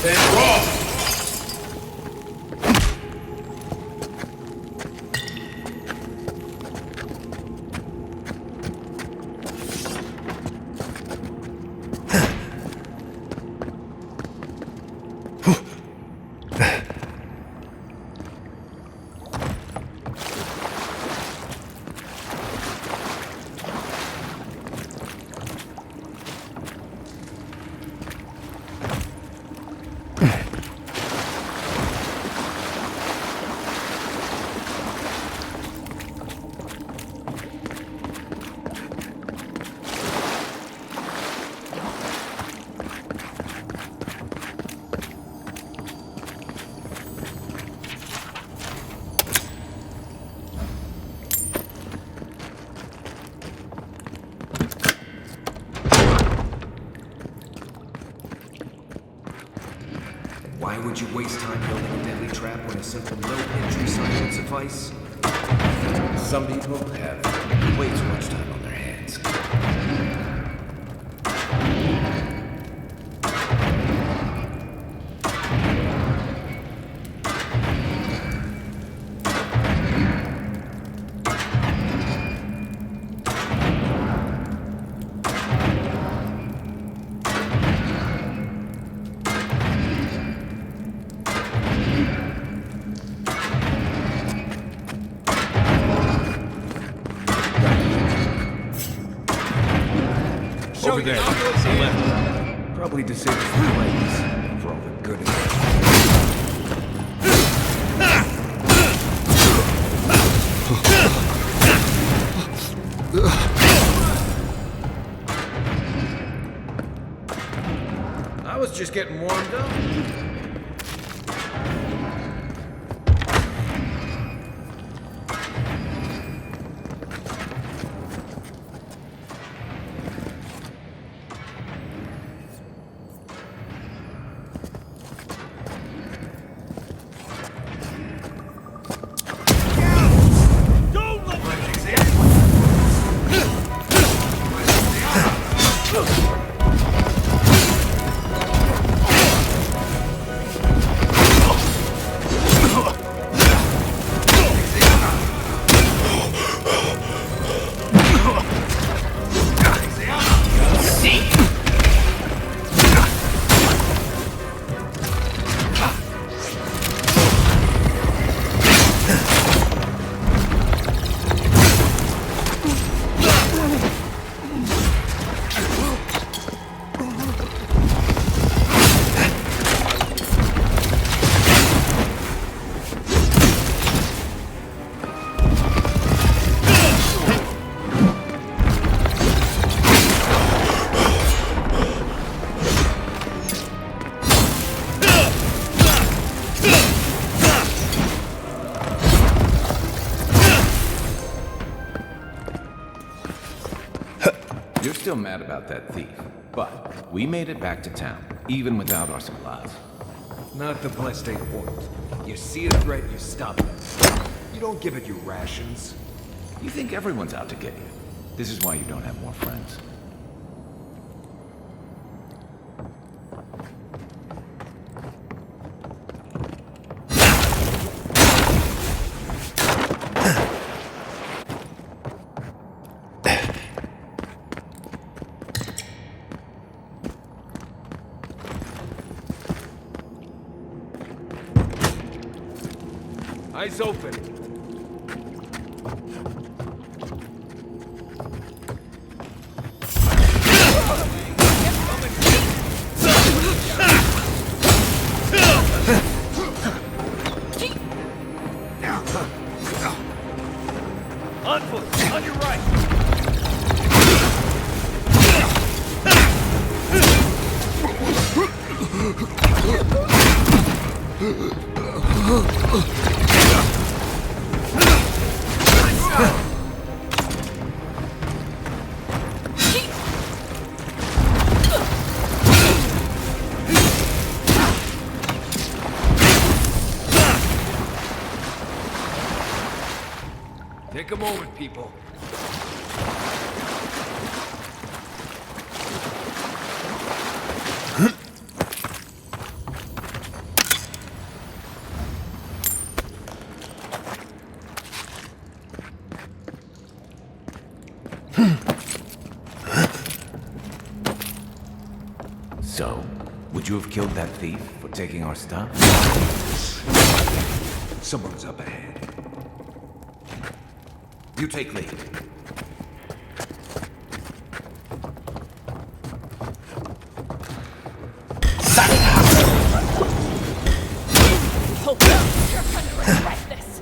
Then raw! Why would you waste time building a deadly trap when a simple no-entry sign would suffice? Some people have way too much time on their hands. Over there. Left. Probably disabled the legs for all the good it does. I was just getting warmed up. still mad about that thief, but we made it back to town, even without our supplies. Not the blessed eight point. You see a threat, you stop it. You don't give it your rations. You think everyone's out to get you. This is why you don't have more friends. Eyes open. On foot, on your right. Take a moment, people. So, would you have killed that thief for taking our stuff? Someone's up ahead. You take lead. Oh, no. You're gonna regret this.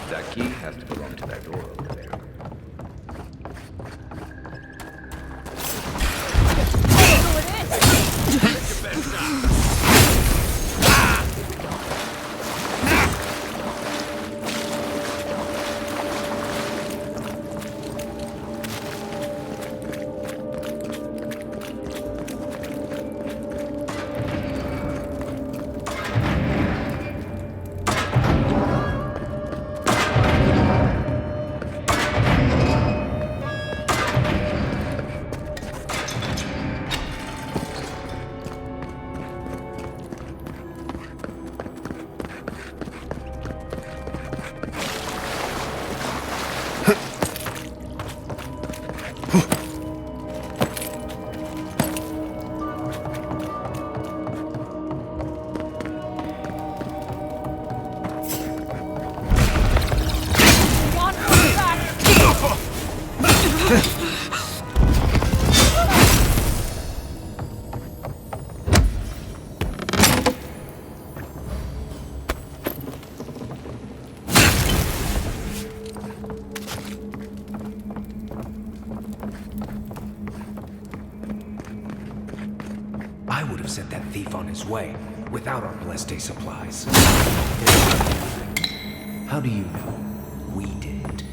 That key has to belong to that door over there. I would have sent that thief on his way without our blessed day supplies. How do you know? We didn't.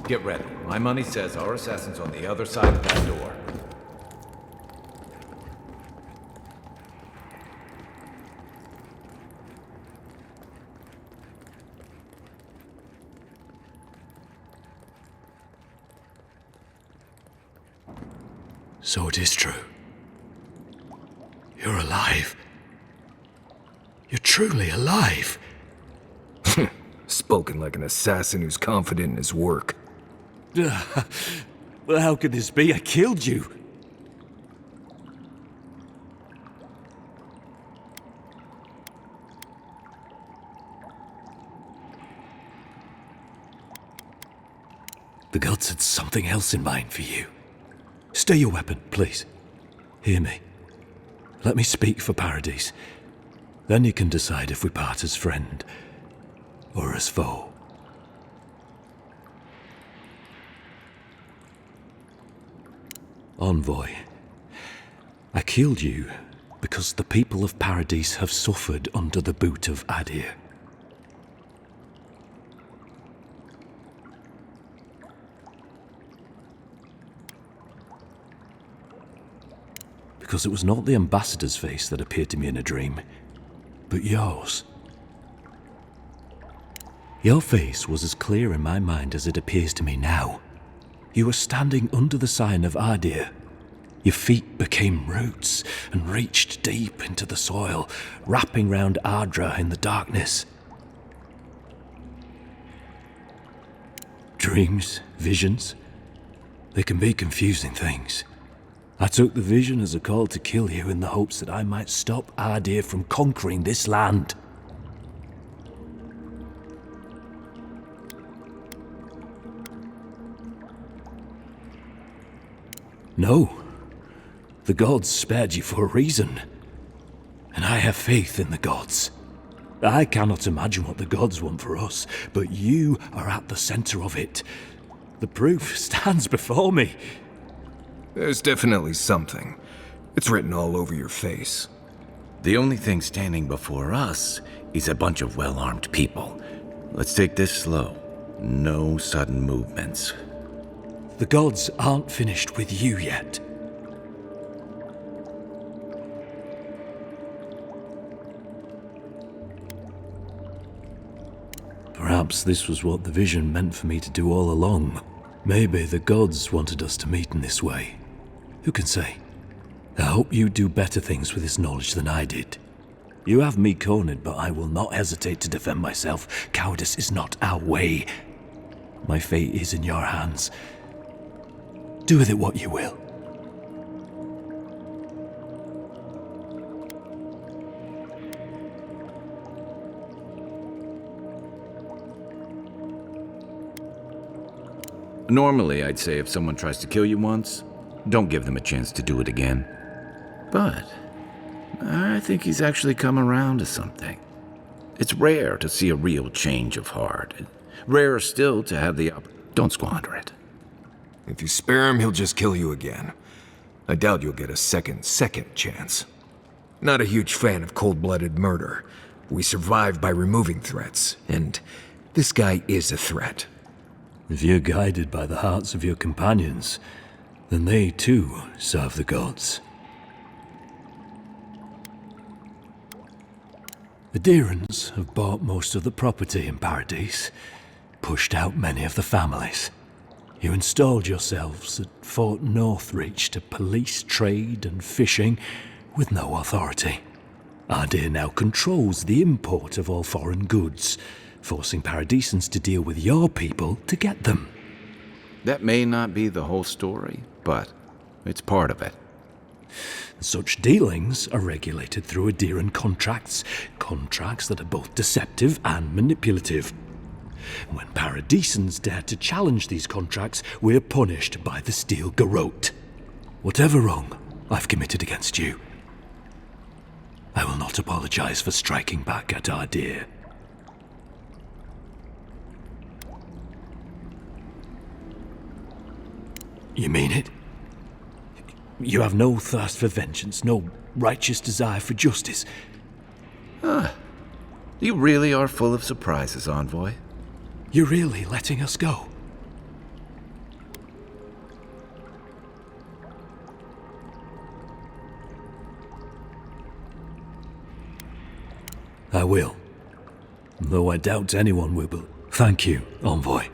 Get ready. My money says our assassin's on the other side of that door. So it is true. You're alive. You're truly alive. Spoken like an assassin who's confident in his work. Well, how could this be? I killed you. The gods had something else in mind for you. Stay your weapon, please. Hear me. Let me speak for Paradise. Then you can decide if we part as friend or as foe. Envoy, I killed you because the people of Paradise have suffered under the boot of Adir. Because it was not the ambassador's face that appeared to me in a dream, but yours. Your face was as clear in my mind as it appears to me now. You were standing under the sign of Adir. Your feet became roots and reached deep into the soil, wrapping round Ardra in the darkness. Dreams, visions, they can be confusing things. I took the vision as a call to kill you in the hopes that I might stop Adir from conquering this land. No. The gods spared you for a reason. And I have faith in the gods. I cannot imagine what the gods want for us, but you are at the center of it. The proof stands before me. There's definitely something. It's written all over your face. The only thing standing before us is a bunch of well-armed people. Let's take this slow. No sudden movements. The gods aren't finished with you yet. Perhaps this was what the vision meant for me to do all along. Maybe the gods wanted us to meet in this way. Who can say? I hope you do better things with this knowledge than I did. You have me cornered, but I will not hesitate to defend myself. Cowardice is not our way. My fate is in your hands. Do with it what you will. Normally, I'd say if someone tries to kill you once, don't give them a chance to do it again. But I think he's actually come around to something. It's rare to see a real change of heart. Rarer still to have the Don't squander it. If you spare him, he'll just kill you again. I doubt you'll get a second chance. Not a huge fan of cold-blooded murder. We survive by removing threats, and this guy is a threat. If you're guided by the hearts of your companions, then they too serve the gods. The Deerans have bought most of the property in Paradise, pushed out many of the families. You installed yourselves at Fort Northreach to police trade and fishing with no authority. Adir now controls the import of all foreign goods, forcing Paradisans to deal with your people to get them. That may not be the whole story, but it's part of it. Such dealings are regulated through Adiran contracts that are both deceptive and manipulative. When Paradisans dare to challenge these contracts, we're punished by the Steel Garrote. Whatever wrong I've committed against you, I will not apologize for striking back at Adir. You mean it? You have no thirst for vengeance, no righteous desire for justice. You really are full of surprises, Envoy. You're really letting us go? I will. Though I doubt anyone will. Thank you, Envoy.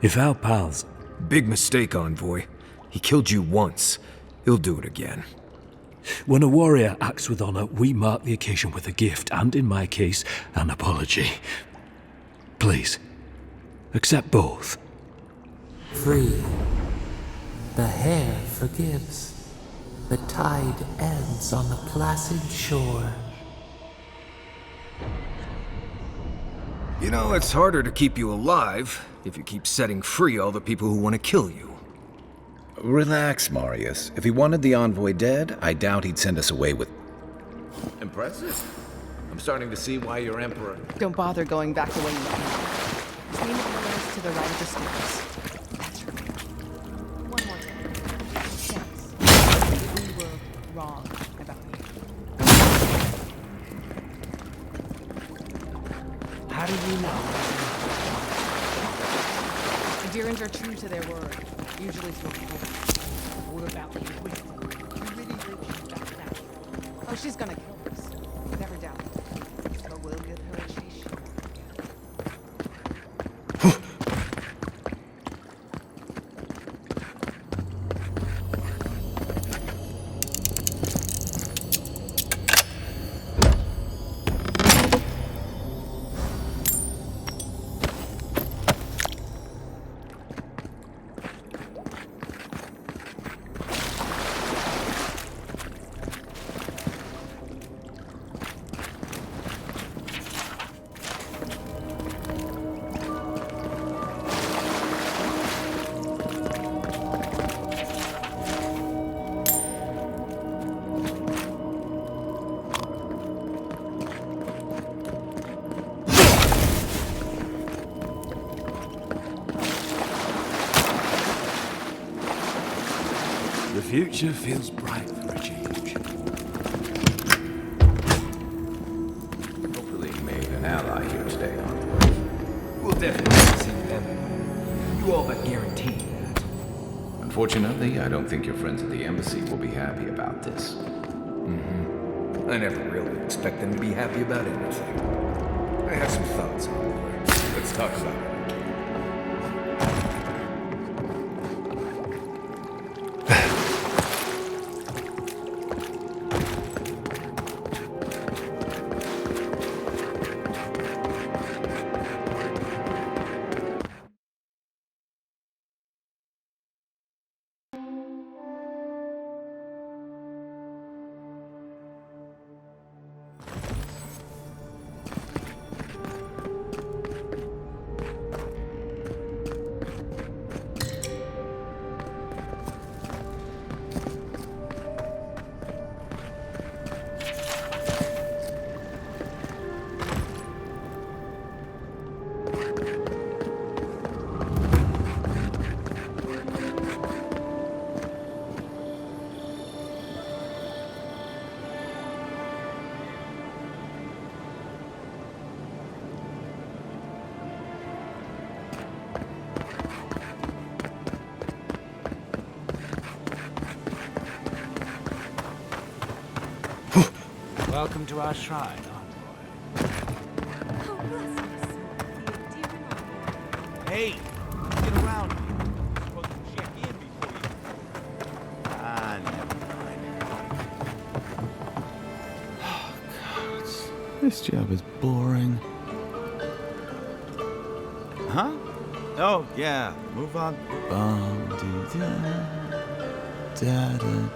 If our paths... Big mistake, Envoy. He killed you once. He'll do it again. When a warrior acts with honor, we mark the occasion with a gift, and in my case, an apology. Please, accept both. Free. The hair forgives. The tide ebbs on the placid shore. You know, it's harder to keep you alive if you keep setting free all the people who want to kill you. Relax, Marius. If he wanted the Envoy dead, I doubt he'd send us away with... Impressive. I'm starting to see why your Emperor... Don't bother going back the way you came. Just lean the pillars to the right of the stairs. That's right. One more thing. Yes. We were wrong about you. How do you know? The Deerans are true to their word. Usually through hope. What about you? You really hope she's back now. Oh, she's gonna kill us. Never doubt it. But we'll get her a sheesh. The future feels bright for a change. Hopefully he made an ally here today, Envoy. We'll definitely see them. You all but guaranteed that. Unfortunately, I don't think your friends at the embassy will be happy about this. I never really expect them to be happy about anything. I have some thoughts on it. Let's talk about it. Welcome to our shrine, Envoy. Hey, get around here. You're supposed to check in before you... Ah, never mind. Oh, God. This job is boring. Huh? Oh, yeah. Move on. Da-da.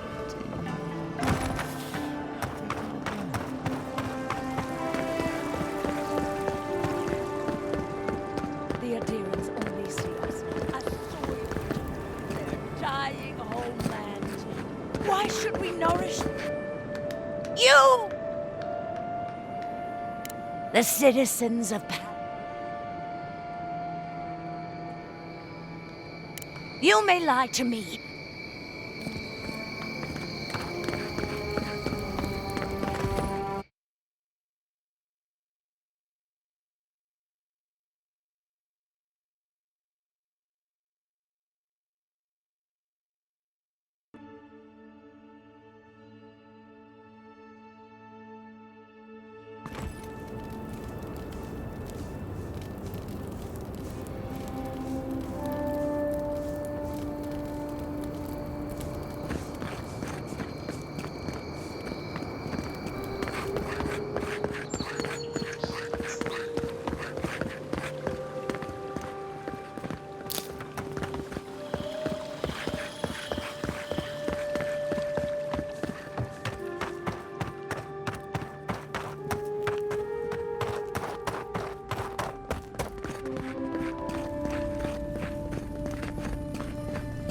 Why should we nourish you? The citizens of You may lie to me.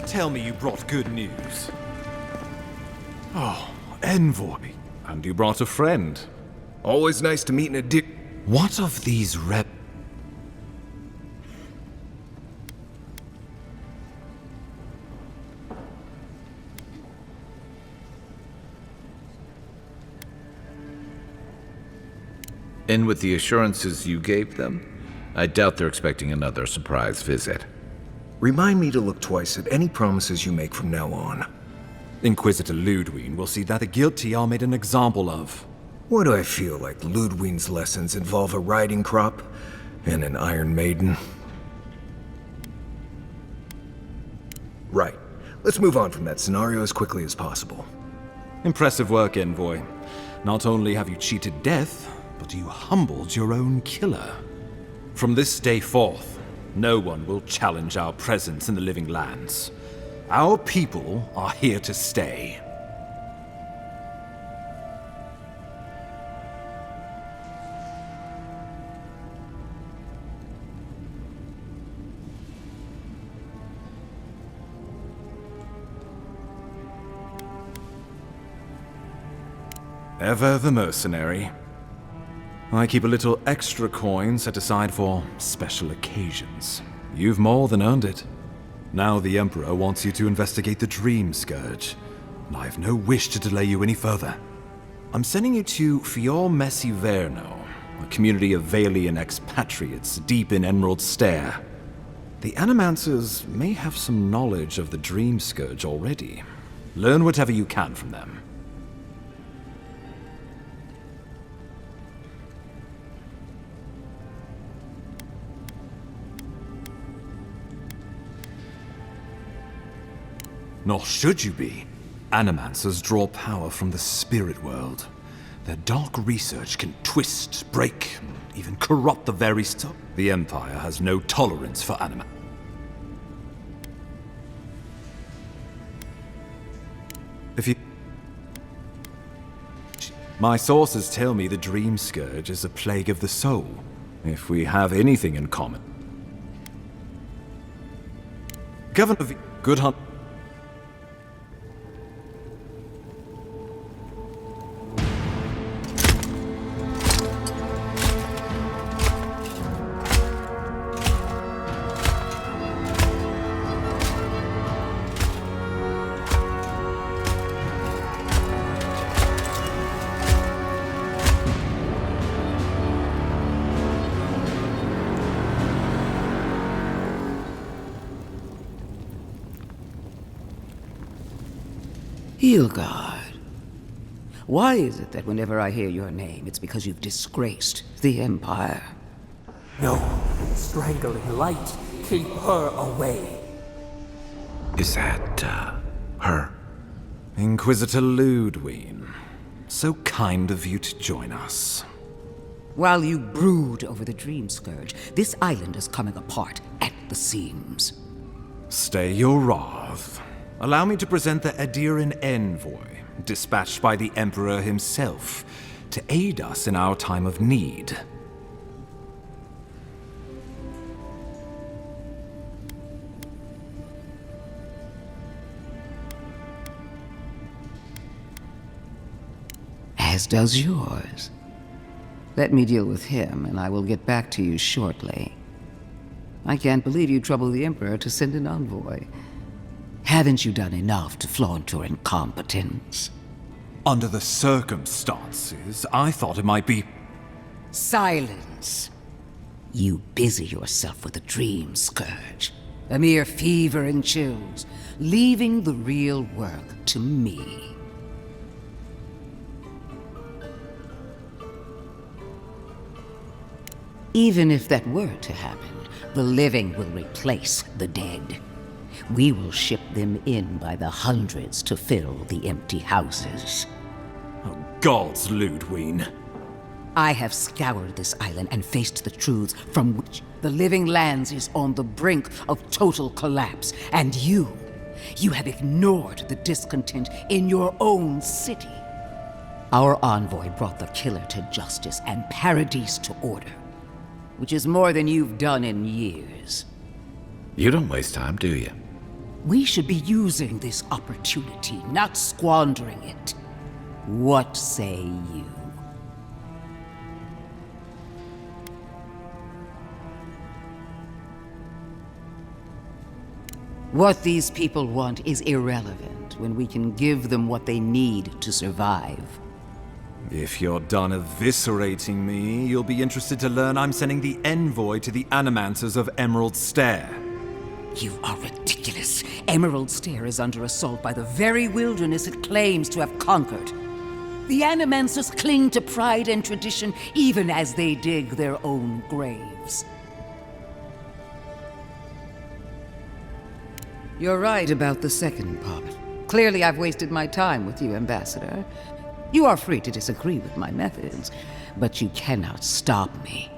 Tell me you brought good news. Oh, Envoy. And you brought a friend. Always nice to meet in a What of these rep... And with the assurances you gave them, I doubt they're expecting another surprise visit. Remind me to look twice at any promises you make from now on. Inquisitor Ludwig will see that the guilty are made an example of. Why do I feel like Ludwig's lessons involve a riding crop and an Iron Maiden? Right. Let's move on from that scenario as quickly as possible. Impressive work, Envoy. Not only have you cheated death, but you humbled your own killer. From this day forth, no one will challenge our presence in the living lands. Our people are here to stay. Ever the mercenary. I keep a little extra coin set aside for special occasions. You've more than earned it. Now the Emperor wants you to investigate the Dream Scourge, and I have no wish to delay you any further. I'm sending you to Fior Messi Verno, a community of Valian expatriates deep in Emerald Stair. The Animancers may have some knowledge of the Dream Scourge already. Learn whatever you can from them. Nor should you be. Animancers draw power from the spirit world. Their dark research can twist, break, and even corrupt the very stuff. The Empire has no tolerance for anima. If you... My sources tell me the Dream Scourge is a plague of the soul, if we have anything in common. Governor V... Good hunt... Hilgard. Why is it that whenever I hear your name, it's because you've disgraced the Empire? No, strangling light. Keep her away. Is that, her? Inquisitor Ludwig. So kind of you to join us. While you brood over the Dream Scourge, this island is coming apart at the seams. Stay your wrath. Allow me to present the Adiran Envoy, dispatched by the Emperor himself, to aid us in our time of need. As does yours. Let me deal with him, and I will get back to you shortly. I can't believe you troubled the Emperor to send an envoy. Haven't you done enough to flaunt your incompetence? Under the circumstances, I thought it might be... Silence. You busy yourself with a dream, Scourge. A mere fever and chills, leaving the real work to me. Even if that were to happen, the living will replace the dead. We will ship them in by the hundreds to fill the empty houses. Oh, gods, Ludwig. I have scoured this island and faced the truths from which the living lands is on the brink of total collapse. And you have ignored the discontent in your own city. Our envoy brought the killer to justice and Paradise to order, which is more than you've done in years. You don't waste time, do you? We should be using this opportunity, not squandering it. What say you? What these people want is irrelevant when we can give them what they need to survive. If you're done eviscerating me, you'll be interested to learn I'm sending the envoy to the Animancers of Emerald Stair. You are ridiculous. Emerald Stair is under assault by the very wilderness it claims to have conquered. The Animancers cling to pride and tradition even as they dig their own graves. You're right about the second part. Clearly I've wasted my time with you, Ambassador. You are free to disagree with my methods, but you cannot stop me.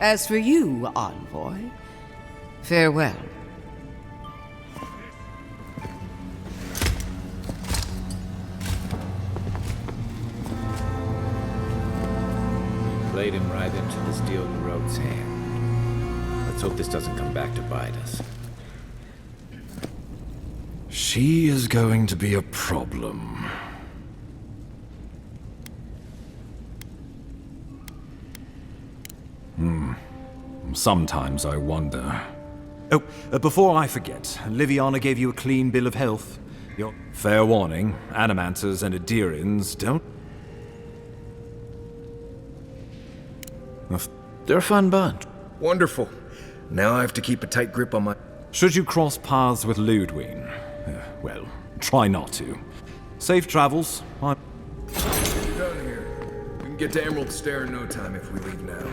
As for you, Envoy, farewell. Played him right into the steel road's hand. Let's hope this doesn't come back to bite us. She is going to be a problem. Sometimes I wonder. Oh, before I forget, Liviana gave you a clean bill of health. Your fair warning, Animancers and Adirians don't... They're a fun bunch. Wonderful. Now I have to keep a tight grip on my... Should you cross paths with Ludwig? Well, try not to. Safe travels. We're done here. We can get to Emerald Stair in no time if we leave now.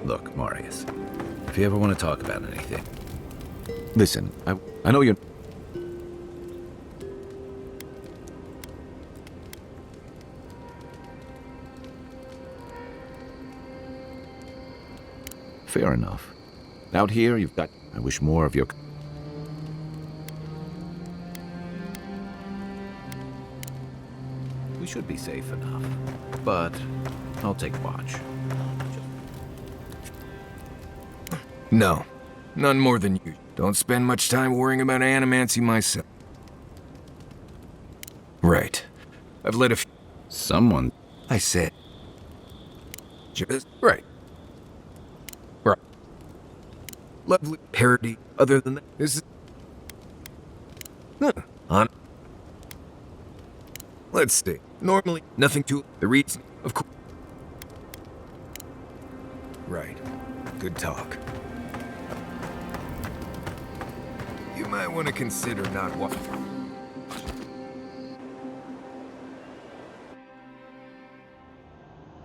Look, Marius, if you ever want to talk about anything... Listen, I know you're... Fair enough. Out here, you've got... I wish more of your... We should be safe enough, but I'll take watch. No, none more than you. Don't spend much time worrying about animancy myself. Right. I've let a few... Someone... I said... Just... Right. Right. Lovely parody. Other than that, this is... Huh. On... Let's see. Normally, nothing to... The reason, of course... Right. Good talk. You might want to consider not walking.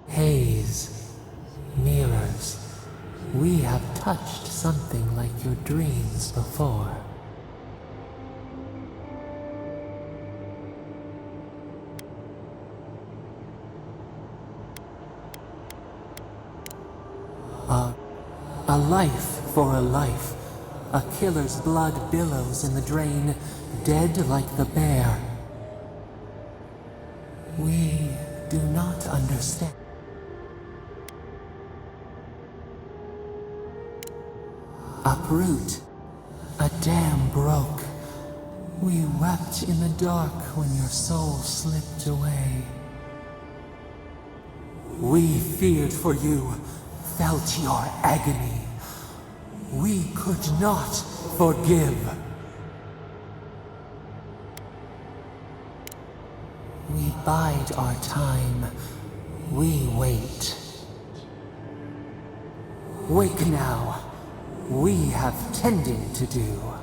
Haze, mirrors. We have touched something like your dreams before. A life for a life. A killer's blood billows in the drain, dead like the bear. We do not understand. Uproot. A dam broke. We wept in the dark when your soul slipped away. We feared for you, felt your agony. We could not forgive. We bide our time. We wait. Wake now. We have tending to do.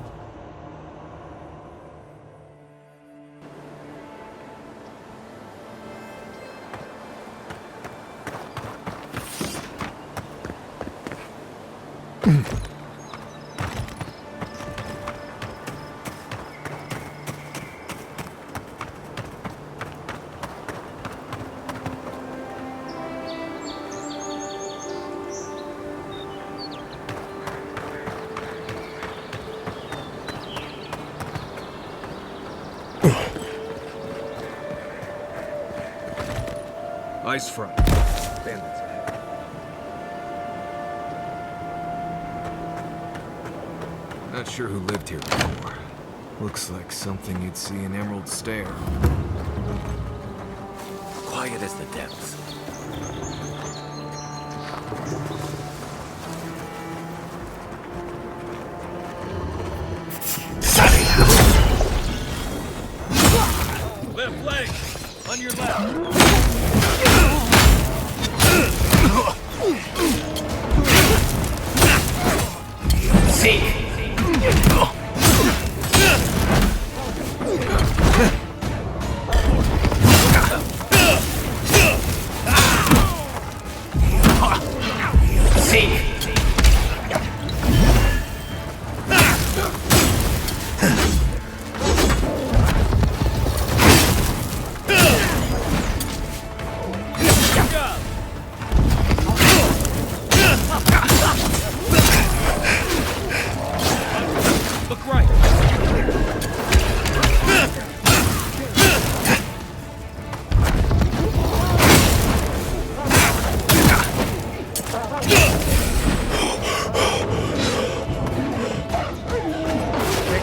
Ice front. Bandits ahead. Not sure who lived here before. Looks like something you'd see in Emerald Stair. Quiet as the depths. Left leg! On your left!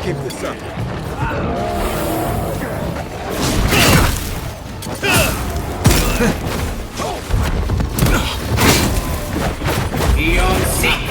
Keep this up. Eon Seek!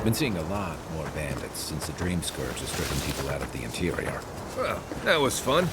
Been seeing a lot more bandits since the Dream Scourge has driven people out of the interior. Well, that was fun.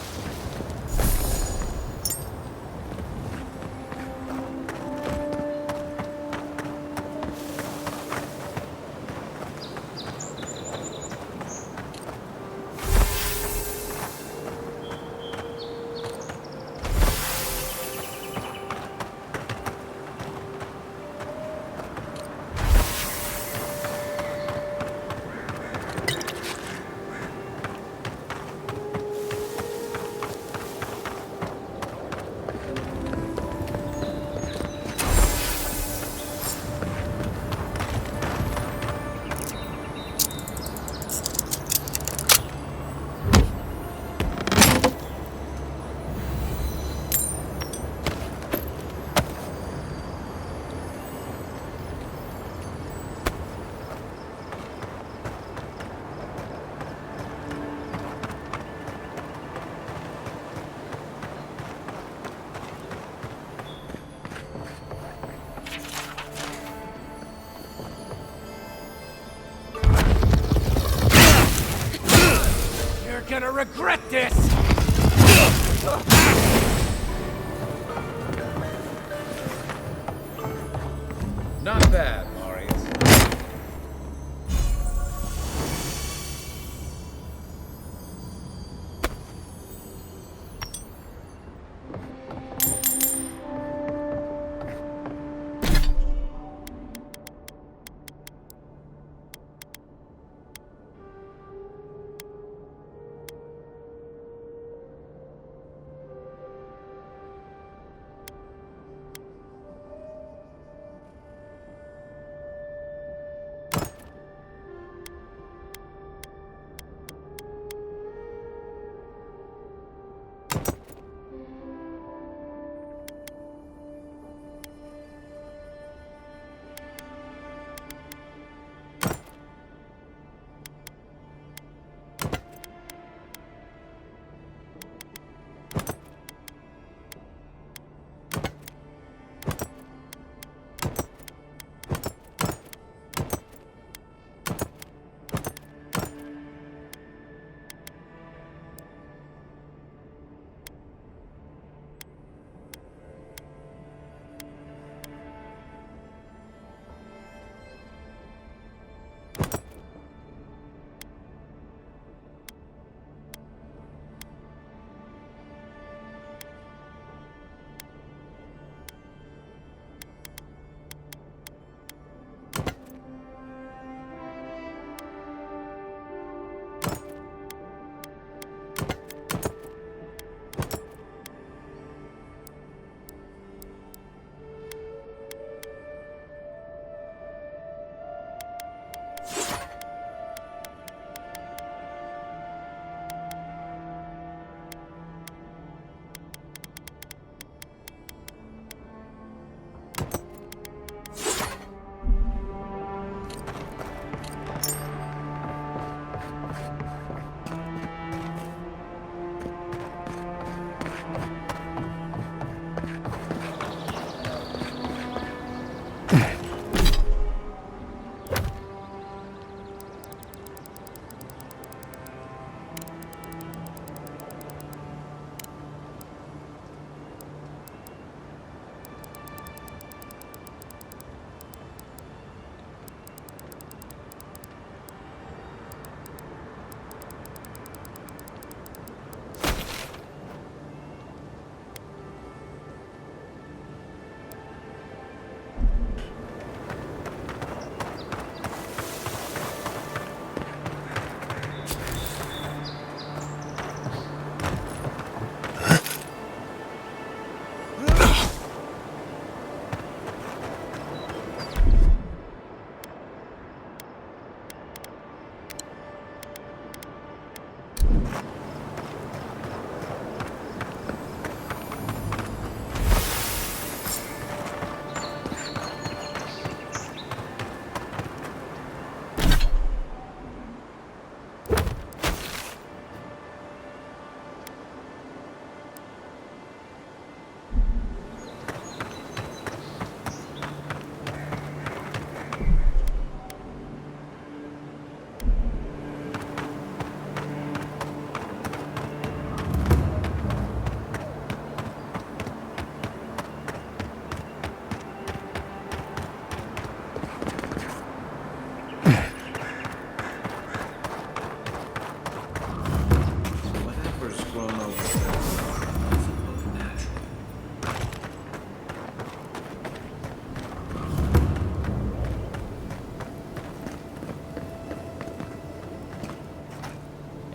You're gonna regret this! Not bad, Marius.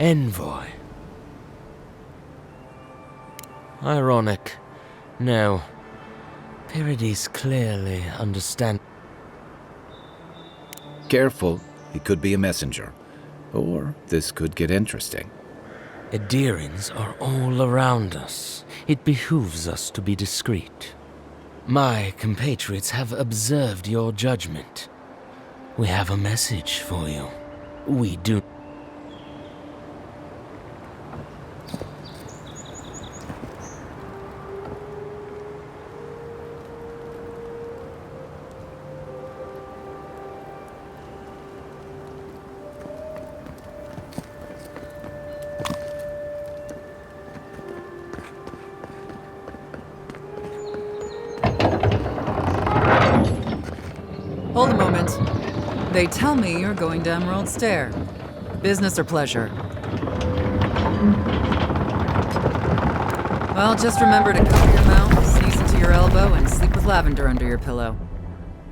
Envoy. Ironic. No. Paradis clearly understand. Careful, he could be a messenger. Or this could get interesting. Edirins are all around us. It behooves us to be discreet. My compatriots have observed your judgment. We have a message for you. We do. Hold a moment. They tell me you're going to Emerald Stair. Business or pleasure? Well, just remember to cover your mouth, sneeze into your elbow, and sleep with lavender under your pillow.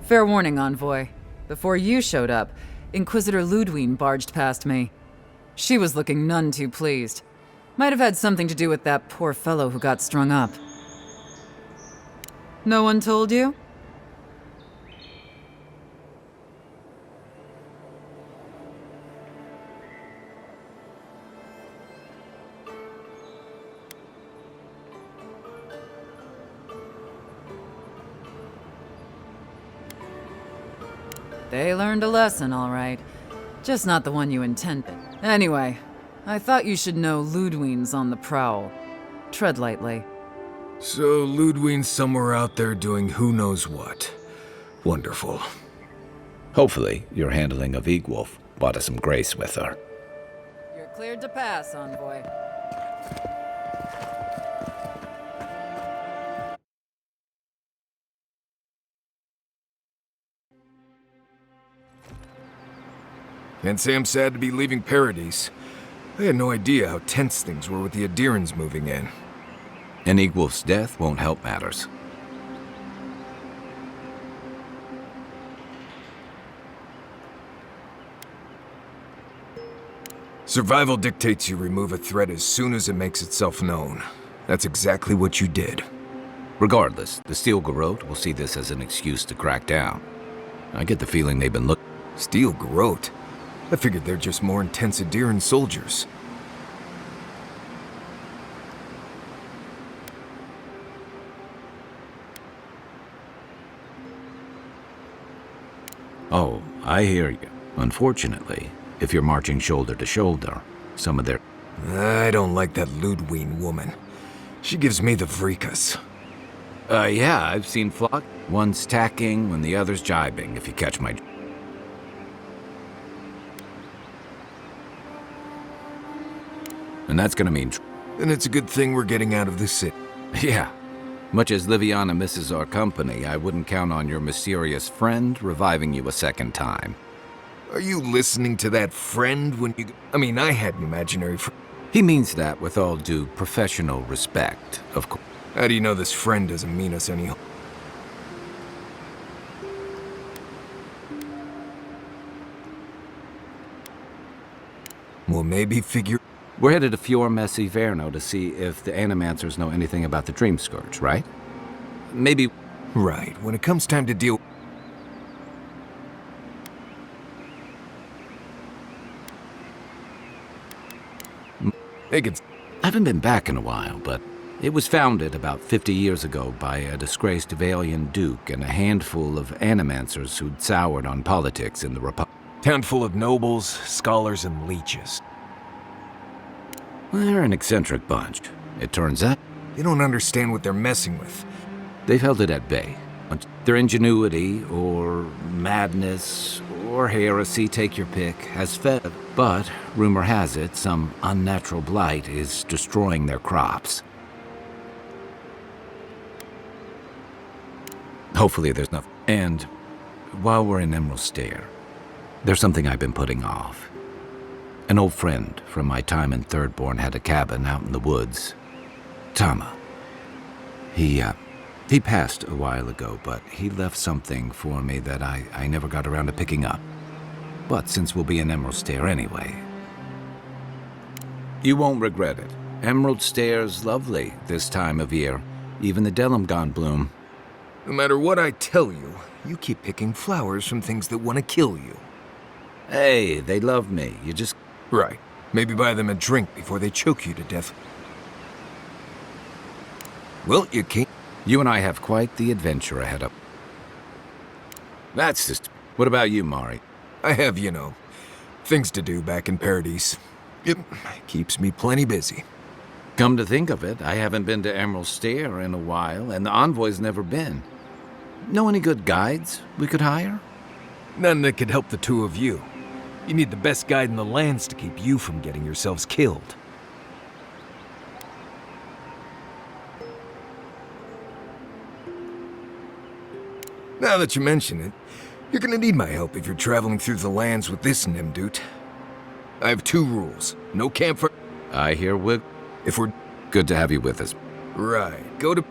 Fair warning, Envoy. Before you showed up, Inquisitor Ludwine barged past me. She was looking none too pleased. Might have had something to do with that poor fellow who got strung up. No one told you? They learned a lesson, all right. Just not the one you intended. Anyway, I thought you should know Ludwine's on the prowl. Tread lightly. So Ludwine's somewhere out there doing who knows what. Wonderful. Hopefully, your handling of Egwolf brought us some grace with her. You're cleared to pass, Envoy. Can't say I'm sad to be leaving Paradis. I had no idea how tense things were with the Edirins moving in. And Egwolf's death won't help matters. Survival dictates you remove a threat as soon as it makes itself known. That's exactly what you did. Regardless, the Steel Garrote will see this as an excuse to crack down. I get the feeling they've been looking. Steel Garrote? I figured they're just more intense Ediran soldiers. Oh, I hear you. Unfortunately, if you're marching shoulder to shoulder, some of their... I don't like that Ludwine woman. She gives me the freakus. Yeah, I've seen flock. One's tacking when the other's jibing, if you catch my... And that's gonna mean... And it's a good thing we're getting out of this city. Yeah. Much as Liviana misses our company, I wouldn't count on your mysterious friend reviving you a second time. Are you listening to that friend when you... I mean, I had an imaginary friend. He means that with all due professional respect, of course. How do you know this friend doesn't mean us any harm? Well, maybe figure... We're headed to Fior Messi Verno to see if the Animancers know anything about the Dream Scourge, right? Maybe... Right, when it comes time to deal... I haven't been back in a while, but it was founded about 50 years ago by a disgraced Valian duke and a handful of Animancers who'd soured on politics in the Republic. Town full of nobles, scholars, and leeches. They're an eccentric bunch. It turns out They don't understand what they're messing with. they've held it at bay. Their ingenuity, or madness, or heresy, take your pick, has fed. But, rumor has it, some unnatural blight is destroying their crops. Hopefully there's nothing. And while we're in Emerald Stair, there's something I've been putting off. An old friend from my time in Thirdborn had a cabin out in the woods. Tama. He passed a while ago, but he left something for me that I never got around to picking up. But since we'll be in Emerald Stair anyway... You won't regret it. Emerald Stairs lovely this time of year. Even the Delimgon bloom. No matter what I tell you, you keep picking flowers from things that want to kill you. Hey, they love me. You just... Right. Maybe buy them a drink before they choke you to death. Well, you can't... You and I have quite the adventure ahead of... That's just... What about you, Mari? I have, you know, things to do back in Paradise. It keeps me plenty busy. Come to think of it, I haven't been to Emerald Stair in a while, and the Envoy's never been. Know any good guides we could hire? None that could help the two of you. You need the best guide in the lands to keep you from getting yourselves killed. Now that you mention it, you're gonna need my help if you're traveling through the lands with this Nimdut. I have 2 rules. No campfire... I hear we're... If we're... Good to have you with us. Right. Go to...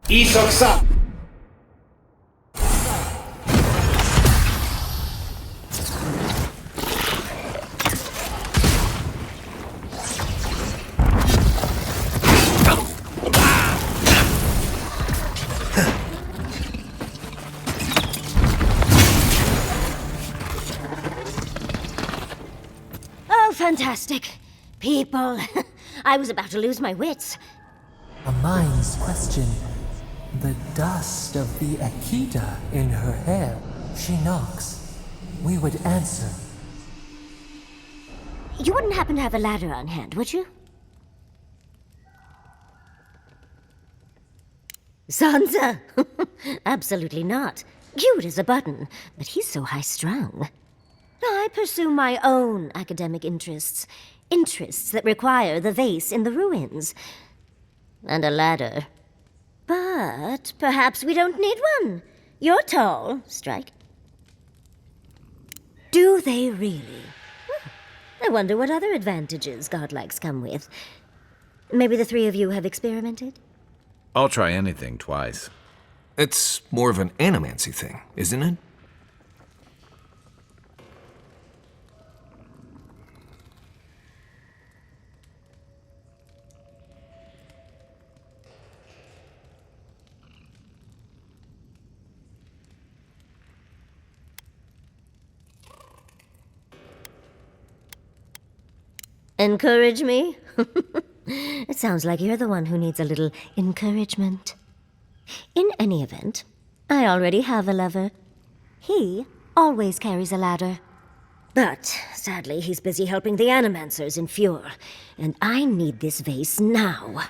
Isoksa! Oh, fantastic. People. I was about to lose my wits. A mind's question. The dust of the Akita in her hair. She knocks. We would answer. You wouldn't happen to have a ladder on hand, would you? Sansa! Absolutely not. Cute as a button, but he's so high-strung. I pursue my own academic interests. Interests that require the vase in the ruins. And a ladder. But perhaps we don't need one. You're tall, Strike. Do they really? I wonder what other advantages godlikes come with. Maybe the 3 of you have experimented? I'll try anything twice. It's more of an animancy thing, isn't it? Encourage me? It sounds like you're the one who needs a little encouragement. In any event, I already have a lover. He always carries a ladder. But sadly, he's busy helping the Animancers in Fjord, and I need this vase now.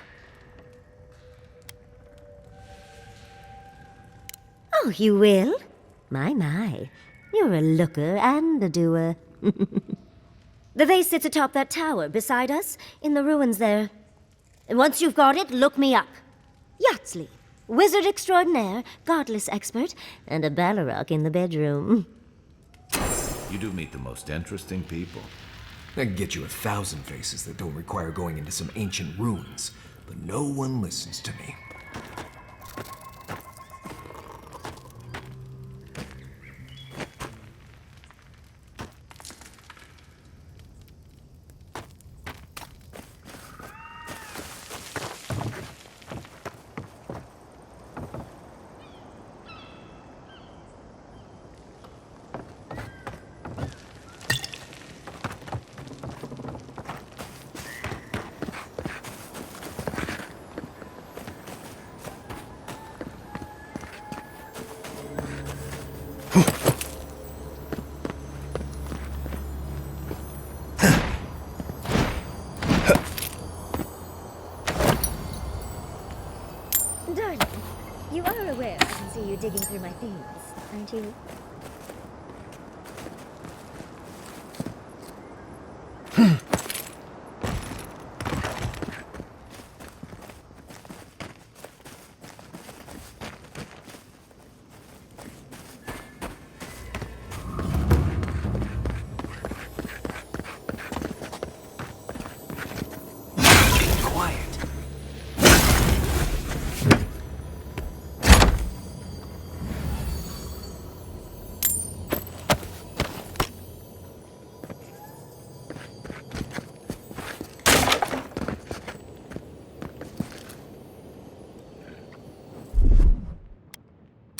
Oh, you will? My. You're a looker and a doer. The vase sits atop that tower beside us, in the ruins there. And once you've got it, look me up. Yatsley, wizard extraordinaire, godless expert, and a Balrog in the bedroom. You do meet the most interesting people. I can get you 1,000 faces that don't require going into some ancient ruins, but no one listens to me. Darling, you are aware I can see you digging through my things, aren't you?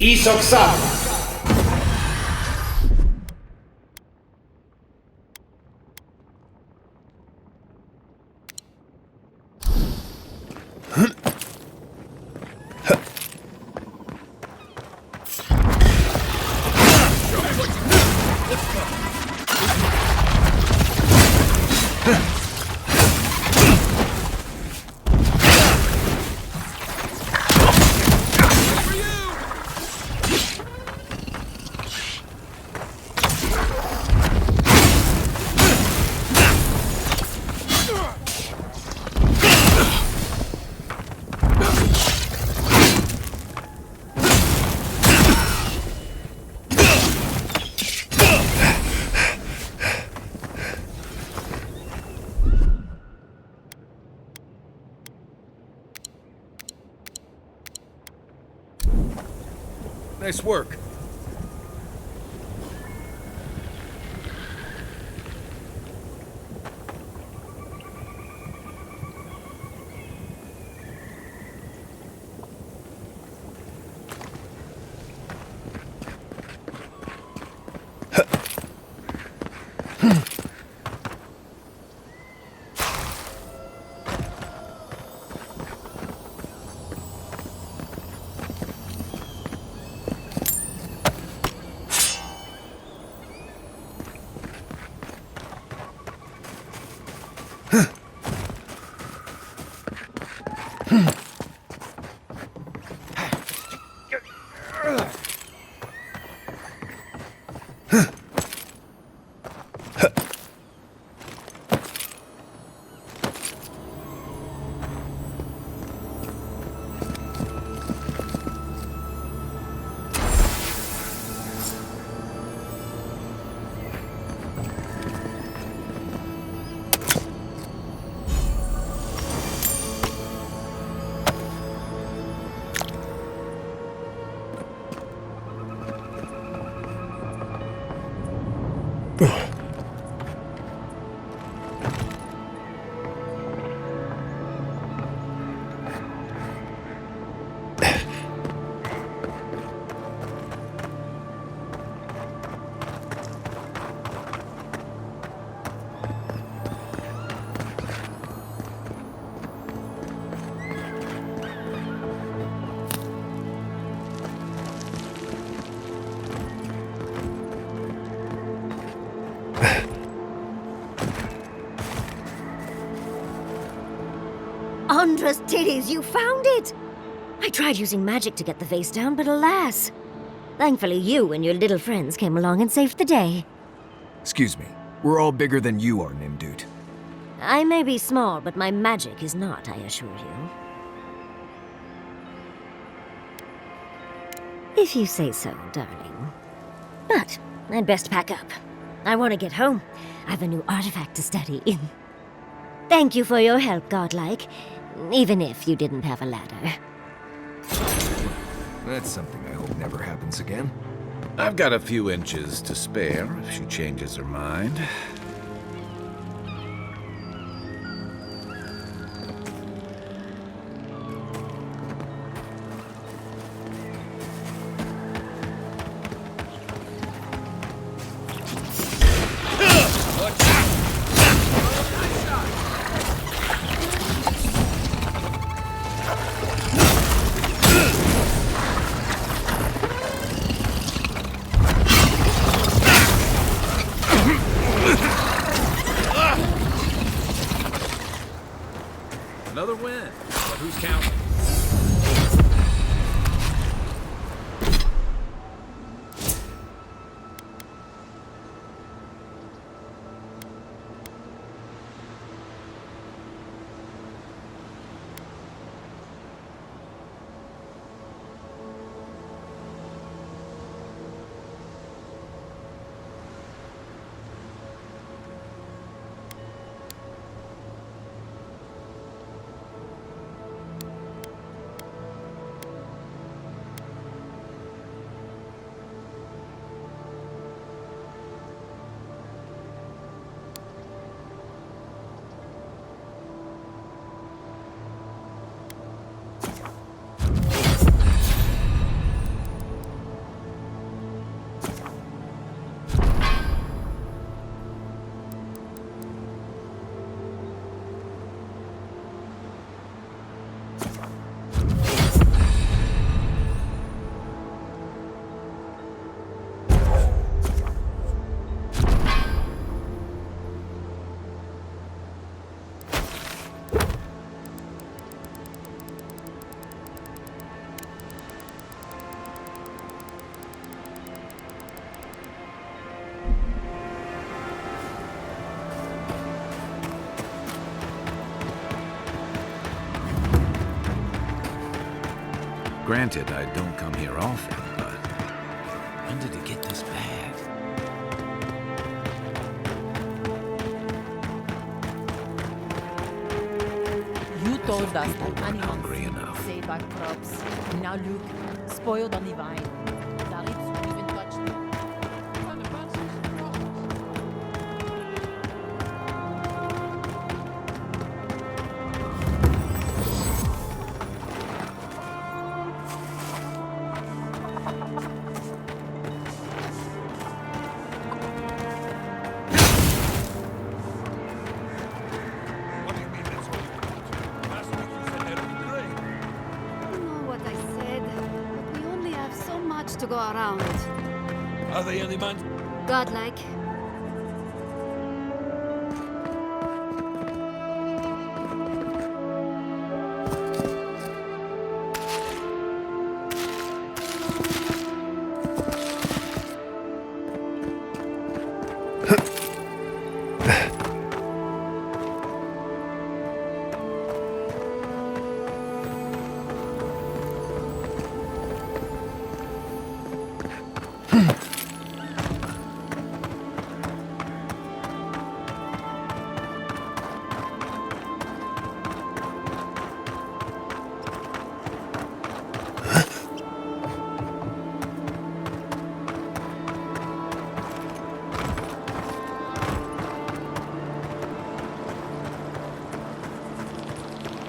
Isoksa! Nice work. Emperor's titties! You found it! I tried using magic to get the vase down, but alas. Thankfully, you and your little friends came along and saved the day. Excuse me. We're all bigger than you are, Nimdude. I may be small, but my magic is not, I assure you. If you say so, darling. But I'd best pack up. I want to get home. I've a new artifact to study. Thank you for your help, Godlike. Even if you didn't have a ladder. That's something I hope never happens again. I've got a few inches to spare if she changes her mind. Another win. But who's counting? Granted, I don't come here often, but when did it get this bad? You told us that weren't animals hungry enough. save our crops. And now look, spoiled on the vine. Zarits won't even touch them. You know what I said, but we only have so much to go around. Are they any man? Godlike.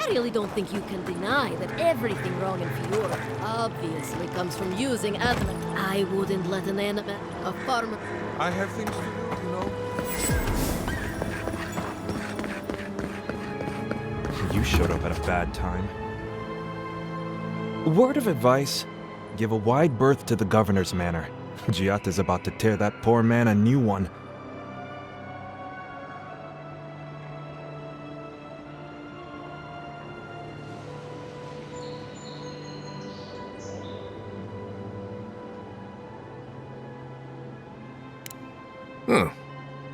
I really don't think you can deny that everything wrong in Fiora obviously comes from using adamant. I wouldn't let an enemy, a farmer... I have things to do, you know. You showed up at a bad time. Word of advice, give a wide berth to the governor's manor. Giata's about to tear that poor man a new one. Huh.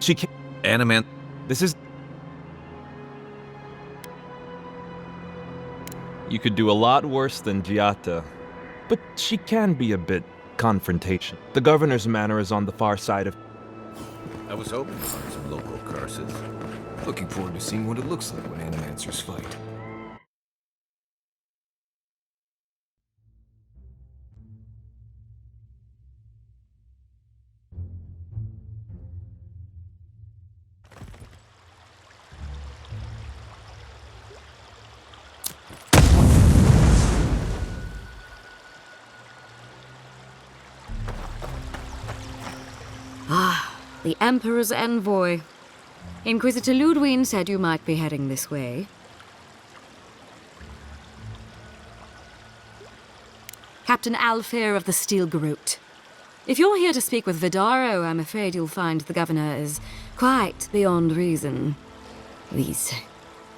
She can't. Animant. This is. You could do a lot worse than Giatta, but she can be a bit confrontation. The governor's manor is on the far side of. I was hoping to find some local curses. Looking forward to seeing what it looks like when Animancers fight. Ah, the Emperor's envoy. Inquisitor Ludwig said you might be heading this way. Captain Alfair of the Steel Garrote. If you're here to speak with Vidaro, I'm afraid you'll find the governor is quite beyond reason. These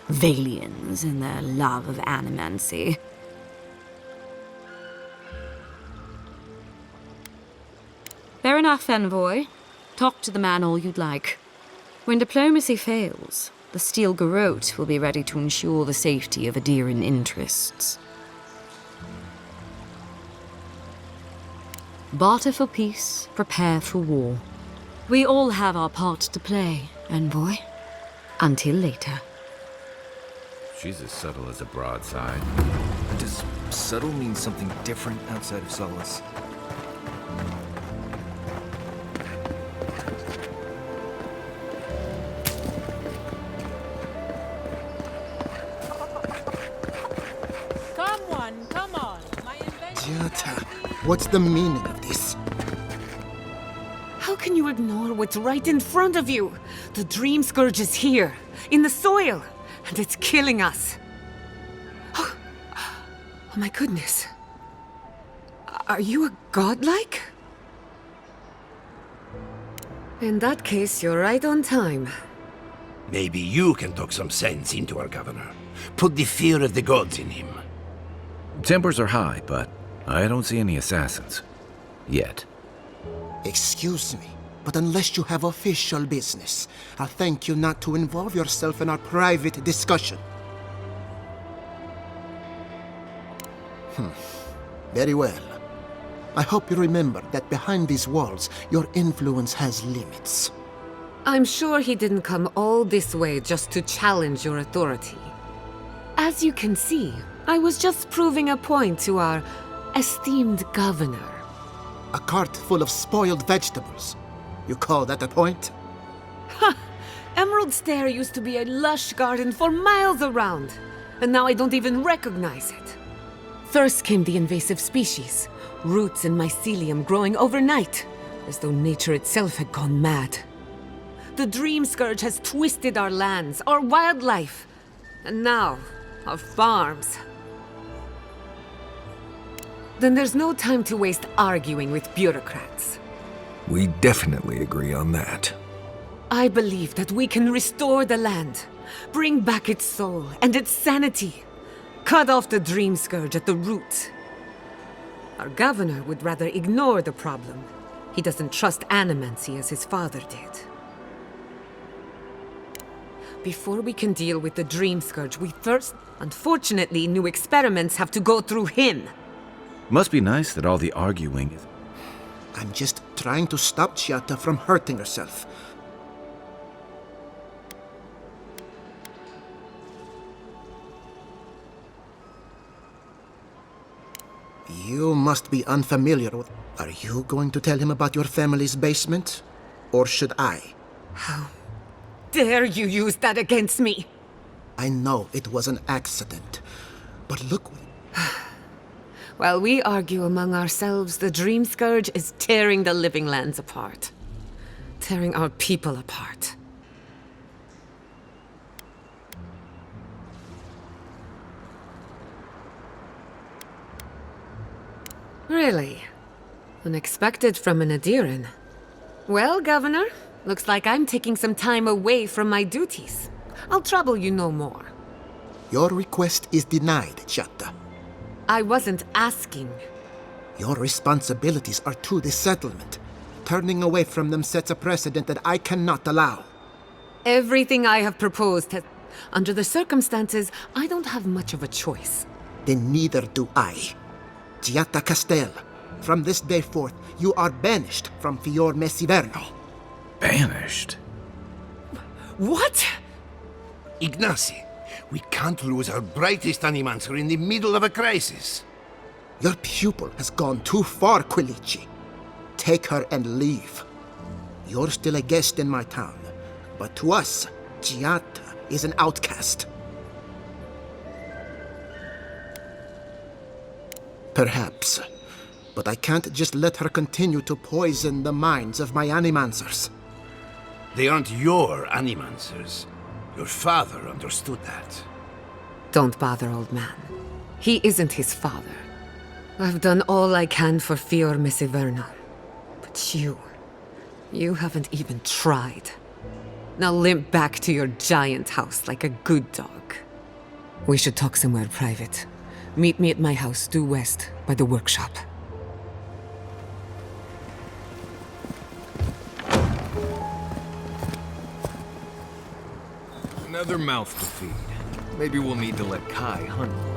Valians and their love of animancy. Fair enough, envoy. Talk to the man all you'd like. When diplomacy fails, the Steel Garrote will be ready to ensure the safety of Adiran interests. Barter for peace, prepare for war. We all have our part to play, envoy. Until later. She's as subtle as a broadside. Does subtle mean something different outside of Solace? Come on. My invention. Giatta, what's the meaning of this? How can you ignore what's right in front of you? The Dream Scourge is here, in the soil, and it's killing us. Oh my goodness. Are you a godlike? In that case, you're right on time. Maybe you can talk some sense into our governor. Put the fear of the gods in him. Tempers are high, but I don't see any assassins. Yet. Excuse me, but unless you have official business, I'll thank you not to involve yourself in our private discussion. Very well. I hope you remember that behind these walls, your influence has limits. I'm sure he didn't come all this way just to challenge your authority. As you can see, I was just proving a point to our esteemed governor. A cart full of spoiled vegetables. You call that a point? Ha! Emerald Stair used to be a lush garden for miles around, and now I don't even recognize it. First came the invasive species, roots and mycelium growing overnight, as though nature itself had gone mad. The Dream Scourge has twisted our lands, our wildlife, and now our farms. Then there's no time to waste arguing with bureaucrats. We definitely agree on that. I believe that we can restore the land, bring back its soul and its sanity, cut off the Dream Scourge at the root. Our governor would rather ignore the problem. He doesn't trust animancy as his father did. Before we can deal with the Dream Scourge, we first, unfortunately, new experiments have to go through him. Must be nice that all the arguing is... I'm just trying to stop Giatta from hurting herself. You must be unfamiliar with... Are you going to tell him about your family's basement? Or should I? How dare you use that against me? I know it was an accident, but look... While we argue among ourselves, the Dream Scourge is tearing the living lands apart. Tearing our people apart. Really? Unexpected from an Adiran. Well, Governor, looks like I'm taking some time away from my duties. I'll trouble you no more. Your request is denied, Giatta. I wasn't asking. Your responsibilities are to the settlement. Turning away from them sets a precedent that I cannot allow. Everything I have proposed has... Under the circumstances, I don't have much of a choice. Then neither do I. Giatta Castel, from this day forth, you are banished from Fior Messiverno. Banished? What? Ignacy, we can't lose our brightest animancer in the middle of a crisis. Your pupil has gone too far, Quilici. Take her and leave. You're still a guest in my town, but to us, Giatta is an outcast. Perhaps, but I can't just let her continue to poison the minds of my animancers. They aren't your animancers. Your father understood that. Don't bother, old man. He isn't his father. I've done all I can for Fior Messiverno. But you haven't even tried. Now limp back to your giant house like a good dog. We should talk somewhere private. Meet me at my house due west by the workshop. Another mouth to feed. Maybe we'll need to let Kai hunt more.